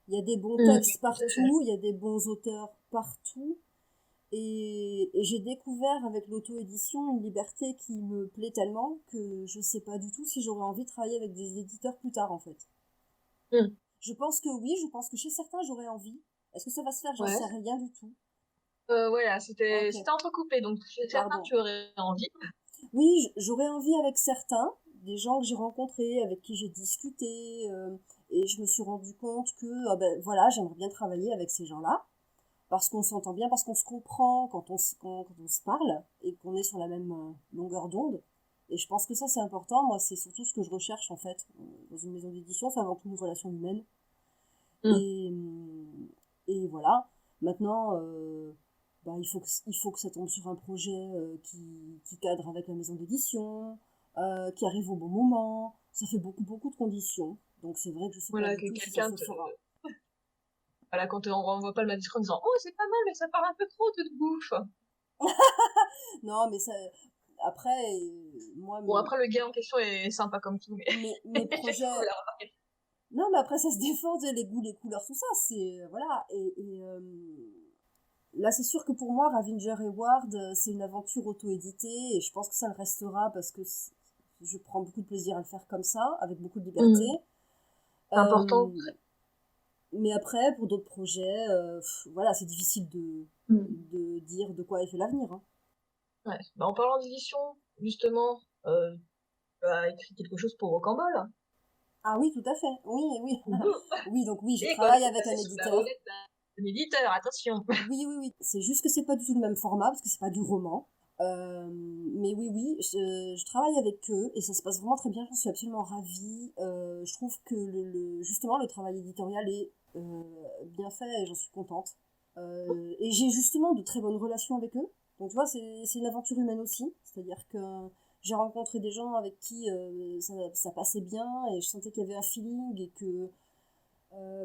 Il y a des bons Mm. textes Tout à fait. partout, il y a des bons auteurs partout. Et j'ai découvert avec l'auto-édition une liberté qui me plaît tellement que je sais pas du tout si j'aurais envie de travailler avec des éditeurs plus tard en fait. Mm. Je pense que oui, je pense que chez certains j'aurais envie. Est-ce que ça va se faire? J'en Ouais. sais rien du tout. Voilà, c'était Ok, entrecoupé, donc chez certains pardon. tu aurais envie. Oui, j'aurais envie avec certains, des gens que j'ai rencontrés, avec qui j'ai discuté, et je me suis rendu compte que ben, voilà, j'aimerais bien travailler avec ces gens-là. Parce qu'on s'entend bien, parce qu'on se comprend quand on se parle et qu'on est sur la même longueur d'onde. Et je pense que ça, c'est important. Moi, c'est surtout ce que je recherche, en fait, dans une maison d'édition. C'est avant tout une relation humaine. Mm. Et, et voilà. Maintenant, bah, il faut que ça tombe sur un projet qui cadre avec la maison d'édition, qui arrive au bon moment. Ça fait beaucoup, beaucoup de conditions. Donc, c'est vrai que je sais pas Voilà, du que tout si ça quelqu'un se te, fera. voilà, quand on renvoie pas le manuscrit en disant, oh, c'est pas mal, mais ça part un peu trop de bouffe. Non, mais ça, après, moi, Bon, après, le gars en question est sympa comme tout, mais mes projets. voilà. Non, mais après, ça se défend, tu sais, les goûts, les couleurs, tout ça, c'est. Voilà. Là, c'est sûr que pour moi, Ravinger et Ward, c'est une aventure auto-éditée, et je pense que ça le restera parce que je prends beaucoup de plaisir à le faire comme ça, avec beaucoup de liberté. Mm. C'est important. Euh, mais après, pour d'autres projets, voilà, c'est difficile Mm. de dire de quoi est fait l'avenir. Hein. Ouais. Bah, en parlant d'édition, justement, tu as écrit quelque chose pour Rocambole. Ah oui, tout à fait. Oui, oui. Oui, donc oui, je Et quoi, travaille c'est avec passé un sous la éditeur. houlette d'un éditeur, attention. Oui, oui, oui. C'est juste que c'est pas du tout le même format, parce que c'est pas du roman. Mais oui, oui, je travaille avec eux et ça se passe vraiment très bien. Je suis absolument ravie. Je trouve que justement le travail éditorial est bien fait et j'en suis contente. Et j'ai justement de très bonnes relations avec eux. Donc tu vois, c'est une aventure humaine aussi. C'est-à-dire que j'ai rencontré des gens avec qui ça passait bien et je sentais qu'il y avait un feeling et que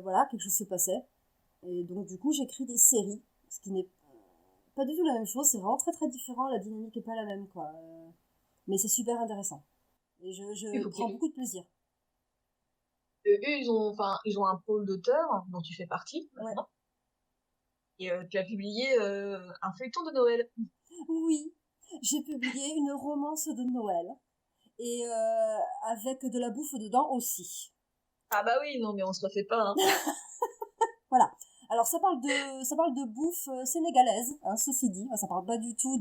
voilà, quelque chose se passait. Et donc, du coup, j'écris des séries, ce qui n'est pas du tout la même chose. C'est vraiment très très différent. La dynamique est pas la même, quoi. Mais c'est super intéressant. Et Il je faut prends qu'ils... beaucoup de plaisir. Eux, ils ont un pôle d'auteurs dont tu fais partie Ouais. maintenant. Et tu as publié un feuilleton de Noël. Oui, j'ai publié une romance de Noël. Et avec de la bouffe dedans aussi. Ah bah oui, non mais on se refait pas, hein. Voilà. Alors, ça parle de bouffe sénégalaise, hein, ceci dit. Ça parle pas du tout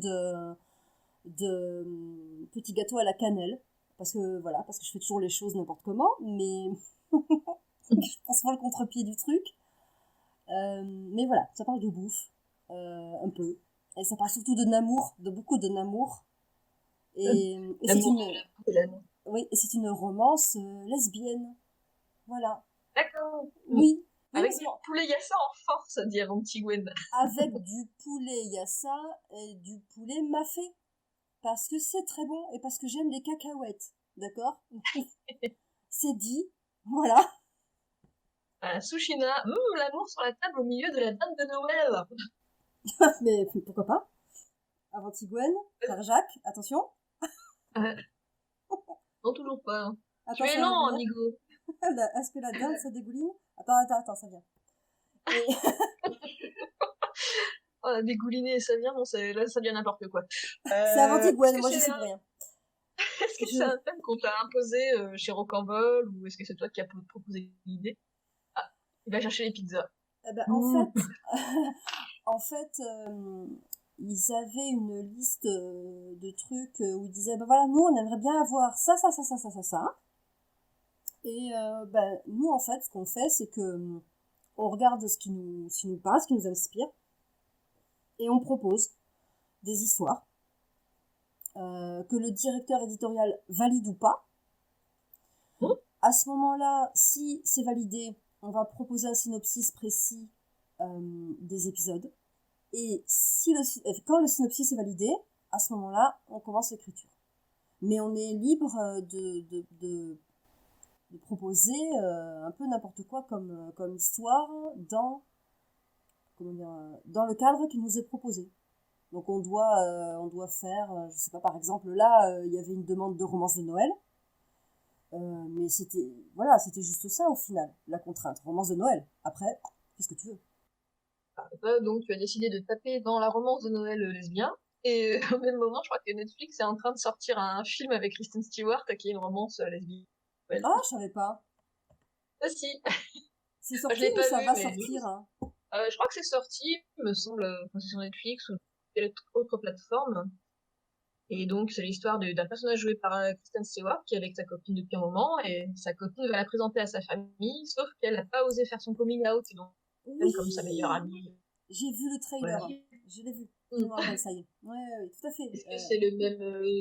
de petits gâteaux à la cannelle. Parce que, voilà, parce que je fais toujours les choses n'importe comment. Mais je pense pas le contre-pied du truc. Mais voilà, ça parle de bouffe, un peu. Et ça parle surtout de Namour, de beaucoup de Namour. Et c'est L'amour, une, c'est l'amour. oui, et c'est une romance lesbienne. Voilà. D'accord. Mm. Oui, oui, Avec parce du que poulet yassa en force, dit mon petit Gwen. avec du poulet yassa et du poulet mafé. Parce que c'est très bon et parce que j'aime les cacahuètes. D'accord? C'est dit. Voilà. Sushina, l'amour sur la table au milieu de la date de Noël. Mais pourquoi pas? Avant Tigwen, frère Jacques, attention. Euh, non, toujours pas, hein. Tu Attends, es ça va lent, venir. amigo. Est-ce que la dinde ça dégouline? Attends, ça vient. Et Oh, dégouliner, ça vient, bon, là, ça vient n'importe quoi. c'est avant Est-ce Tigwen, que moi j'y c'est suis un, pour rien. est-ce que c'est Je, un thème qu'on t'a imposé chez Rocambole ou est-ce que c'est toi qui as proposé l'idée? Ah, il va chercher les pizzas. eh ben, Mmh. en fait, ils avaient une liste de trucs où ils disaient, ben voilà, nous on aimerait bien avoir ça. Et ben, nous en fait, ce qu'on fait, c'est que on regarde ce qui nous parle, ce qui nous inspire, et on propose des histoires que le directeur éditorial valide ou pas. À ce moment-là, si c'est validé, on va proposer un synopsis précis des épisodes. Et quand le synopsis est validé, à ce moment-là, on commence l'écriture. Mais on est libre de proposer un peu n'importe quoi comme histoire dans le cadre qui nous est proposé. Donc on doit faire, je sais pas, par exemple là, il y avait une demande de romance de Noël, mais c'était juste ça au final, la contrainte, romance de Noël. Après, qu'est-ce que tu veux? Donc tu as décidé de taper dans la romance de Noël lesbien, et au même moment, je crois que Netflix est en train de sortir un film avec Kristen Stewart qui est une romance lesbienne. Ah, je savais pas. Ah si, C'est je sorti l'ai ou pas ça vu, va mais sortir, hein? je crois que c'est sorti, il me semble, c'est sur Netflix ou quelle autre plateforme. Et donc, c'est l'histoire d'un personnage joué par Kristen Stewart qui est avec sa copine depuis un moment, et sa copine va la présenter à sa famille, sauf qu'elle n'a pas osé faire son coming out, donc Oui, elle comme sa meilleure amie. j'ai vu le trailer, Voilà. je l'ai vu. Je me rappelle, ça y est. Ouais, tout à fait. Est-ce que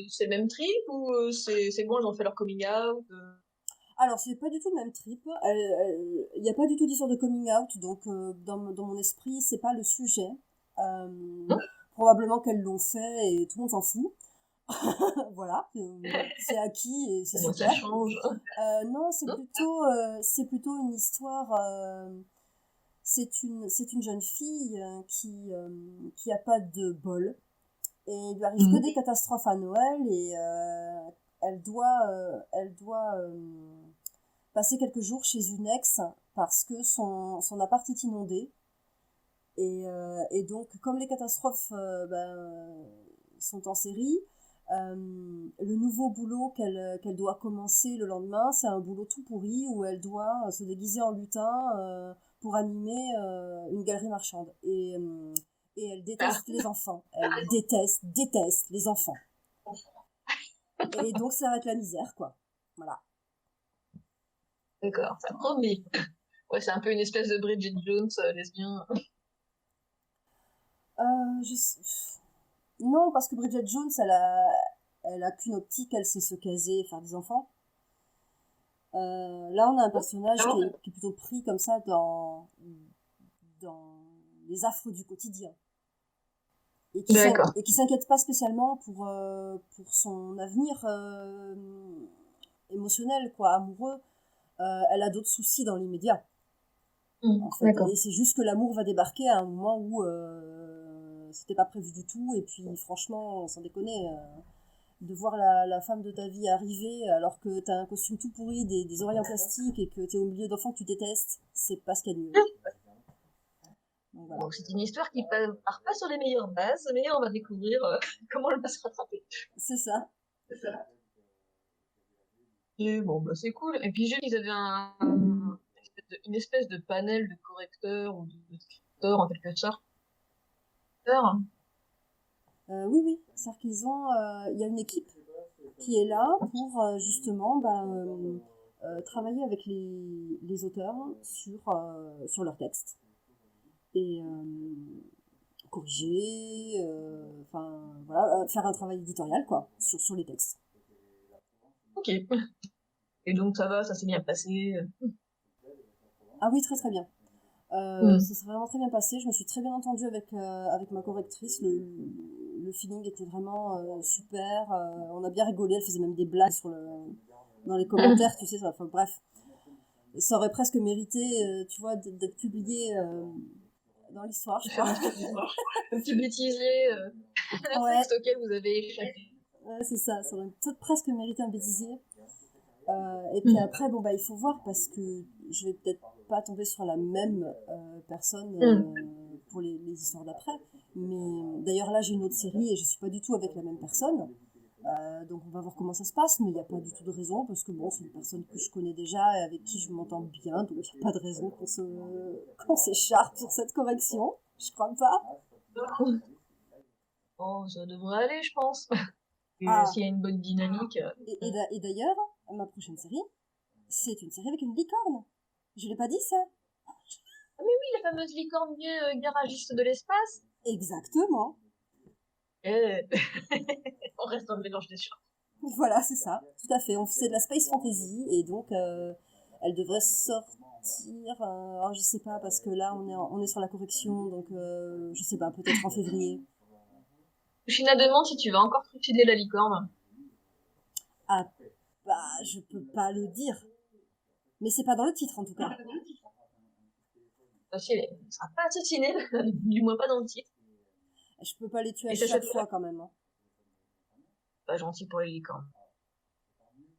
c'est le même trip ou c'est bon, ils ont fait leur coming out Alors, c'est pas du tout le même trip. Il n'y a pas du tout d'histoire de coming out, donc dans mon esprit, c'est pas le sujet. Euh, Probablement qu'elles l'ont fait et tout le monde s'en fout. Voilà, c'est acquis et c'est Bon, ça super. change. Non, c'est plutôt une histoire. C'est une jeune fille qui a pas de bol et il lui arrive que des catastrophes à Noël et elle doit passer quelques jours chez une ex parce que son appart est inondé. Et donc, comme les catastrophes sont en série, le nouveau boulot qu'elle doit commencer le lendemain, c'est un boulot tout pourri où elle doit se déguiser en lutin pour animer une galerie marchande. Et elle déteste les enfants. Elle déteste les enfants. Et donc, ça va être la misère, quoi. Voilà. D'accord, ça promet. Ouais, c'est un peu une espèce de Bridget Jones lesbien. Non, parce que Bridget Jones, elle a qu'une optique, elle sait se caser et faire des enfants. Là, on a un personnage qui est plutôt pris comme ça dans les affres du quotidien. Et qui s'inquiète pas spécialement pour son avenir émotionnel, quoi, amoureux. Elle a d'autres soucis dans l'immédiat. En fait. Et c'est juste que l'amour va débarquer à un moment où c'était pas prévu du tout. Et puis, franchement, sans déconner, de voir la femme de ta vie arriver alors que t'as un costume tout pourri, des oreilles en plastique et que t'es au milieu d'enfants que tu détestes, c'est pas ce qu'il y a de mieux. Donc, voilà. Donc, c'est une histoire qui part pas sur les meilleures bases, mais on va découvrir comment elle va se rattraper. C'est ça. Et bon, bah c'est cool. Et puis j'ai vu qu'ils avaient une espèce de panel de correcteurs ou de scripteurs en quelque sorte. Oui. C'est-à-dire qu'il y a une équipe qui est là pour justement travailler avec les auteurs sur leur texte et corriger, faire un travail éditorial quoi sur les textes. Ok. Et donc ça s'est bien passé. Ah oui, très très bien. Ça s'est vraiment très bien passé. Je me suis très bien entendue avec ma correctrice. Le feeling était vraiment super. On a bien rigolé. Elle faisait même des blagues dans les commentaires, tu sais. Enfin, bref, ça aurait presque mérité, tu vois, d'être publié dans l'histoire, je crois. Un petit bêtisier, un texte auquel vous avez échappé. Ouais, c'est ça. Ça aurait peut-être presque mérité un bêtisier. Et puis après, il faut voir parce que je vais peut-être pas tomber sur la même personne pour les histoires d'après. Mais d'ailleurs, là, j'ai une autre série et je suis pas du tout avec la même personne. Donc, on va voir comment ça se passe, mais il n'y a pas du tout de raison parce que bon, c'est une personne que je connais déjà et avec qui je m'entends bien. Donc, il n'y a pas de raison qu'on s'écharpe sur cette correction. Je crois pas. Oh, ça devrait aller, je pense. S'il y a une bonne dynamique. Et d'ailleurs, ma prochaine série, c'est une série avec une licorne. Je l'ai pas dit ça. Ah mais oui, la fameuse licorne garagiste de l'espace. Exactement. On reste dans le mélange des genres. Voilà, c'est ça, tout à fait. C'est de la space fantasy et donc elle devrait sortir. Alors je sais pas parce que là on est sur la correction donc je sais pas, peut-être en février. China demande si tu vas encore trucider la licorne. Ah bah je peux pas le dire, mais c'est pas dans le titre en tout cas. Parce qu'elle ne sera pas assassinée, du moins pas dans le titre. Je peux pas les tuer à Et ça chaque s'appelle fois quand même. Hein. pas gentil pour les licornes.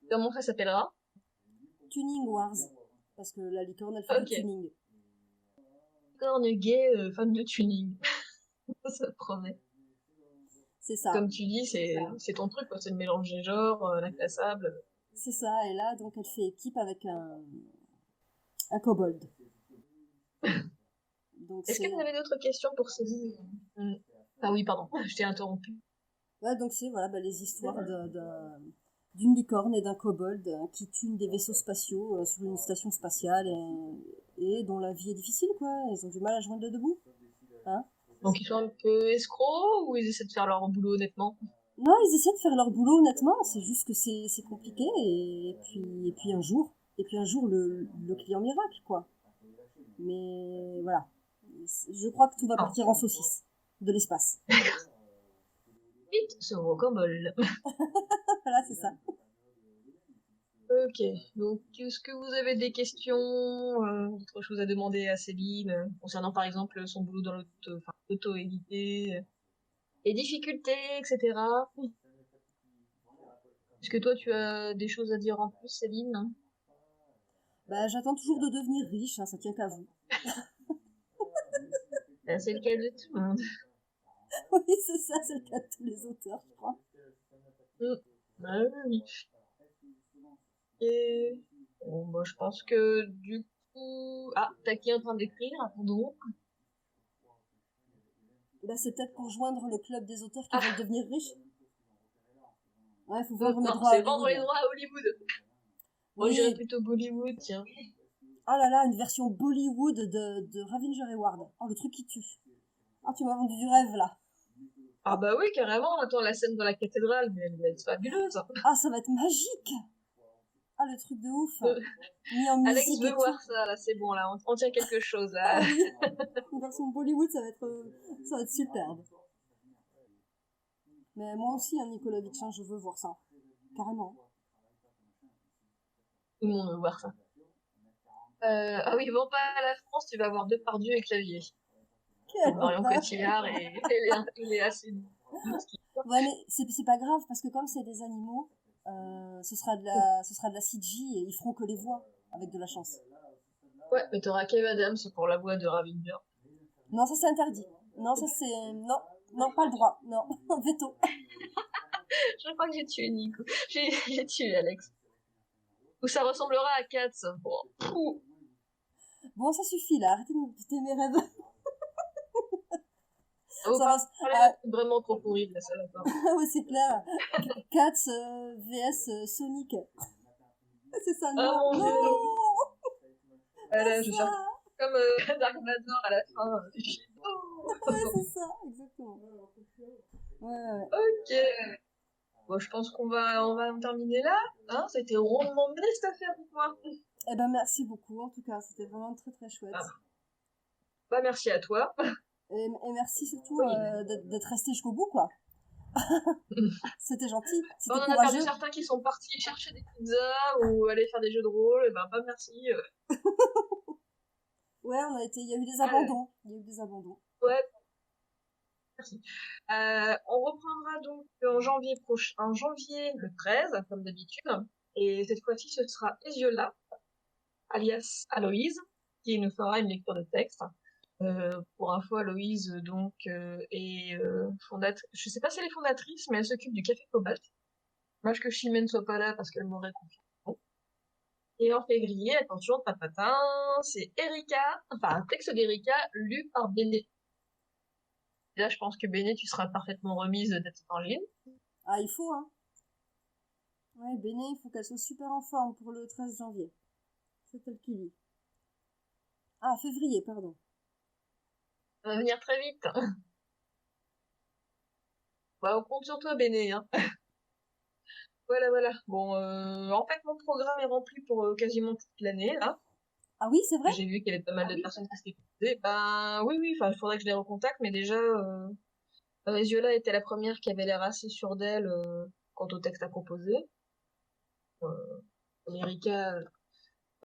Comment ça s'appellera? Tuning Wars, parce que la licorne elle fait du Ok. tuning. Licorne gay, fan de tuning. Ça promet. C'est ça. Comme tu dis, c'est ton truc, quoi. C'est le mélange des genres, l'inclassable. C'est ça, et là donc elle fait équipe avec un kobold. Donc Est-ce que c'est vous avez d'autres questions pour Céline? Ah oui, pardon, je t'ai interrompu. ouais, donc c'est voilà, les histoires d'une licorne et d'un kobold qui tunent des vaisseaux spatiaux sur une station spatiale et dont la vie est difficile, quoi. Ils ont du mal à joindre le debout. Hein. Donc ils sont un peu escrocs ou ils essaient de faire leur boulot honnêtement? Non, ils essaient de faire leur boulot honnêtement, c'est juste que c'est compliqué et puis un jour le client miracle, quoi. Mais voilà, je crois que tout va partir en saucisse de l'espace. Vite, ce rocambole. Voilà, c'est ça. Ok, donc est-ce que vous avez des questions, d'autres choses à demander à Céline, concernant par exemple son boulot dans l'auto-édité, les difficultés, etc. Est-ce que toi tu as des choses à dire en plus, Céline? Bah, j'attends toujours de devenir riche, hein, ça tient qu'à vous. Ben, c'est le cas de tout le monde. Oui, c'est ça, c'est le cas de tous les auteurs, je crois. Ah oui. Et bon, bah, je pense que du coup... Ah, t'as qui est en train d'écrire? Attendons. Bah, c'est peut-être pour joindre le club des auteurs qui Ah, veulent devenir riches. Ouais, il faut vendre mes non, droits à c'est vendre les Hollywood. droits à Hollywood. Moi, je dirais Oui, plutôt Bollywood, tiens. oh là là, une version Bollywood de Ravinger et Ward. Oh, le truc qui tue. Oh, tu m'as vendu du rêve, là. Ah bah oui, carrément. Attends, la scène dans la cathédrale, mais elle va être fabuleuse. Ah, ça va être magique. Ah, le truc de ouf. Euh, Mis en Alex musique veut et tout. voir ça, là, c'est bon, là, on tient quelque chose, Ah là. oui, une version Bollywood, ça va être superbe. Mais moi aussi, hein, Nicolas Vitchin, je veux voir ça. Carrément. Tout le monde veut voir ça. Ah oui, bon, pas à la France, tu vas avoir Depardieu et Clavier. Quelle Marion horreur. Cotillard il est assez... Ouais, mais c'est pas grave, parce que comme c'est des animaux, ce sera de la CG et ils feront que les voix, avec de la chance. Ouais, mais t'auras Kev Adams pour la voix de Ravinger. Non, ça c'est interdit. Non, ça c'est... Non, non, pas le droit. Non, veto. Je crois que j'ai tué Nico. J'ai tué Alex. Ou ça ressemblera à Cats. Bon. Bon, ça suffit là, arrêtez de me piquer mes rêves. On Ça va va... pas parler Ah, d'un truc vraiment trop pourri, là, ça va pas. ouais, c'est clair. Cats vs Sonic. C'est ça, Ah non, mon non, dieu. pas Voilà, je vais faire ça. comme Dark Vador à la fin. Ouais, c'est ça, exactement. Ouais, ouais. Ok. Bon, je pense on va en terminer là. Hein, c'était rondement mené cette affaire pour moi. Eh ben, merci beaucoup, en tout cas, c'était vraiment très très chouette. Ah, bah, merci à toi. Et merci surtout Oui. d'être resté jusqu'au bout, quoi. C'était gentil, On c'était en a perdu courageux. certains qui sont partis chercher des pizzas ou aller faire des jeux de rôle. Et ben, pas merci. Ouais, il y a eu des Ah, abandons. Il y a eu des abandons. ouais, merci. On reprendra donc en janvier le 13, comme d'habitude. Et cette fois-ci, ce sera Eziola, alias Aloïse, qui nous fera une lecture de texte. Pour info, Aloïse, donc, est fondatrice. Je sais pas si elle est fondatrice, mais elle s'occupe du Café Cobalt. Dommage que Chimène soit pas là parce qu'elle m'aurait confié. Bon. Et en février, attention, papatin, c'est Erika, enfin un texte d'Erika lu par Béné. Là, je pense que Béné, tu seras parfaitement remise d'être en ligne. Ah, il faut, hein. Ouais, Béné, il faut qu'elle soit super en forme pour le 13 janvier. C'est elle qui lit. Ah, février, pardon. Ça va venir très vite. Bah, on compte sur toi, Béné, hein. Voilà. Bon, en fait, mon programme est rempli pour quasiment toute l'année, là. Ah oui, c'est vrai? J'ai vu qu'il y avait pas mal de personnes qui s'étaient proposées. Ben, oui, enfin, il faudrait que je les recontacte, mais déjà, Resiola était la première qui avait l'air assez sûre d'elle quant au texte à proposer. Erika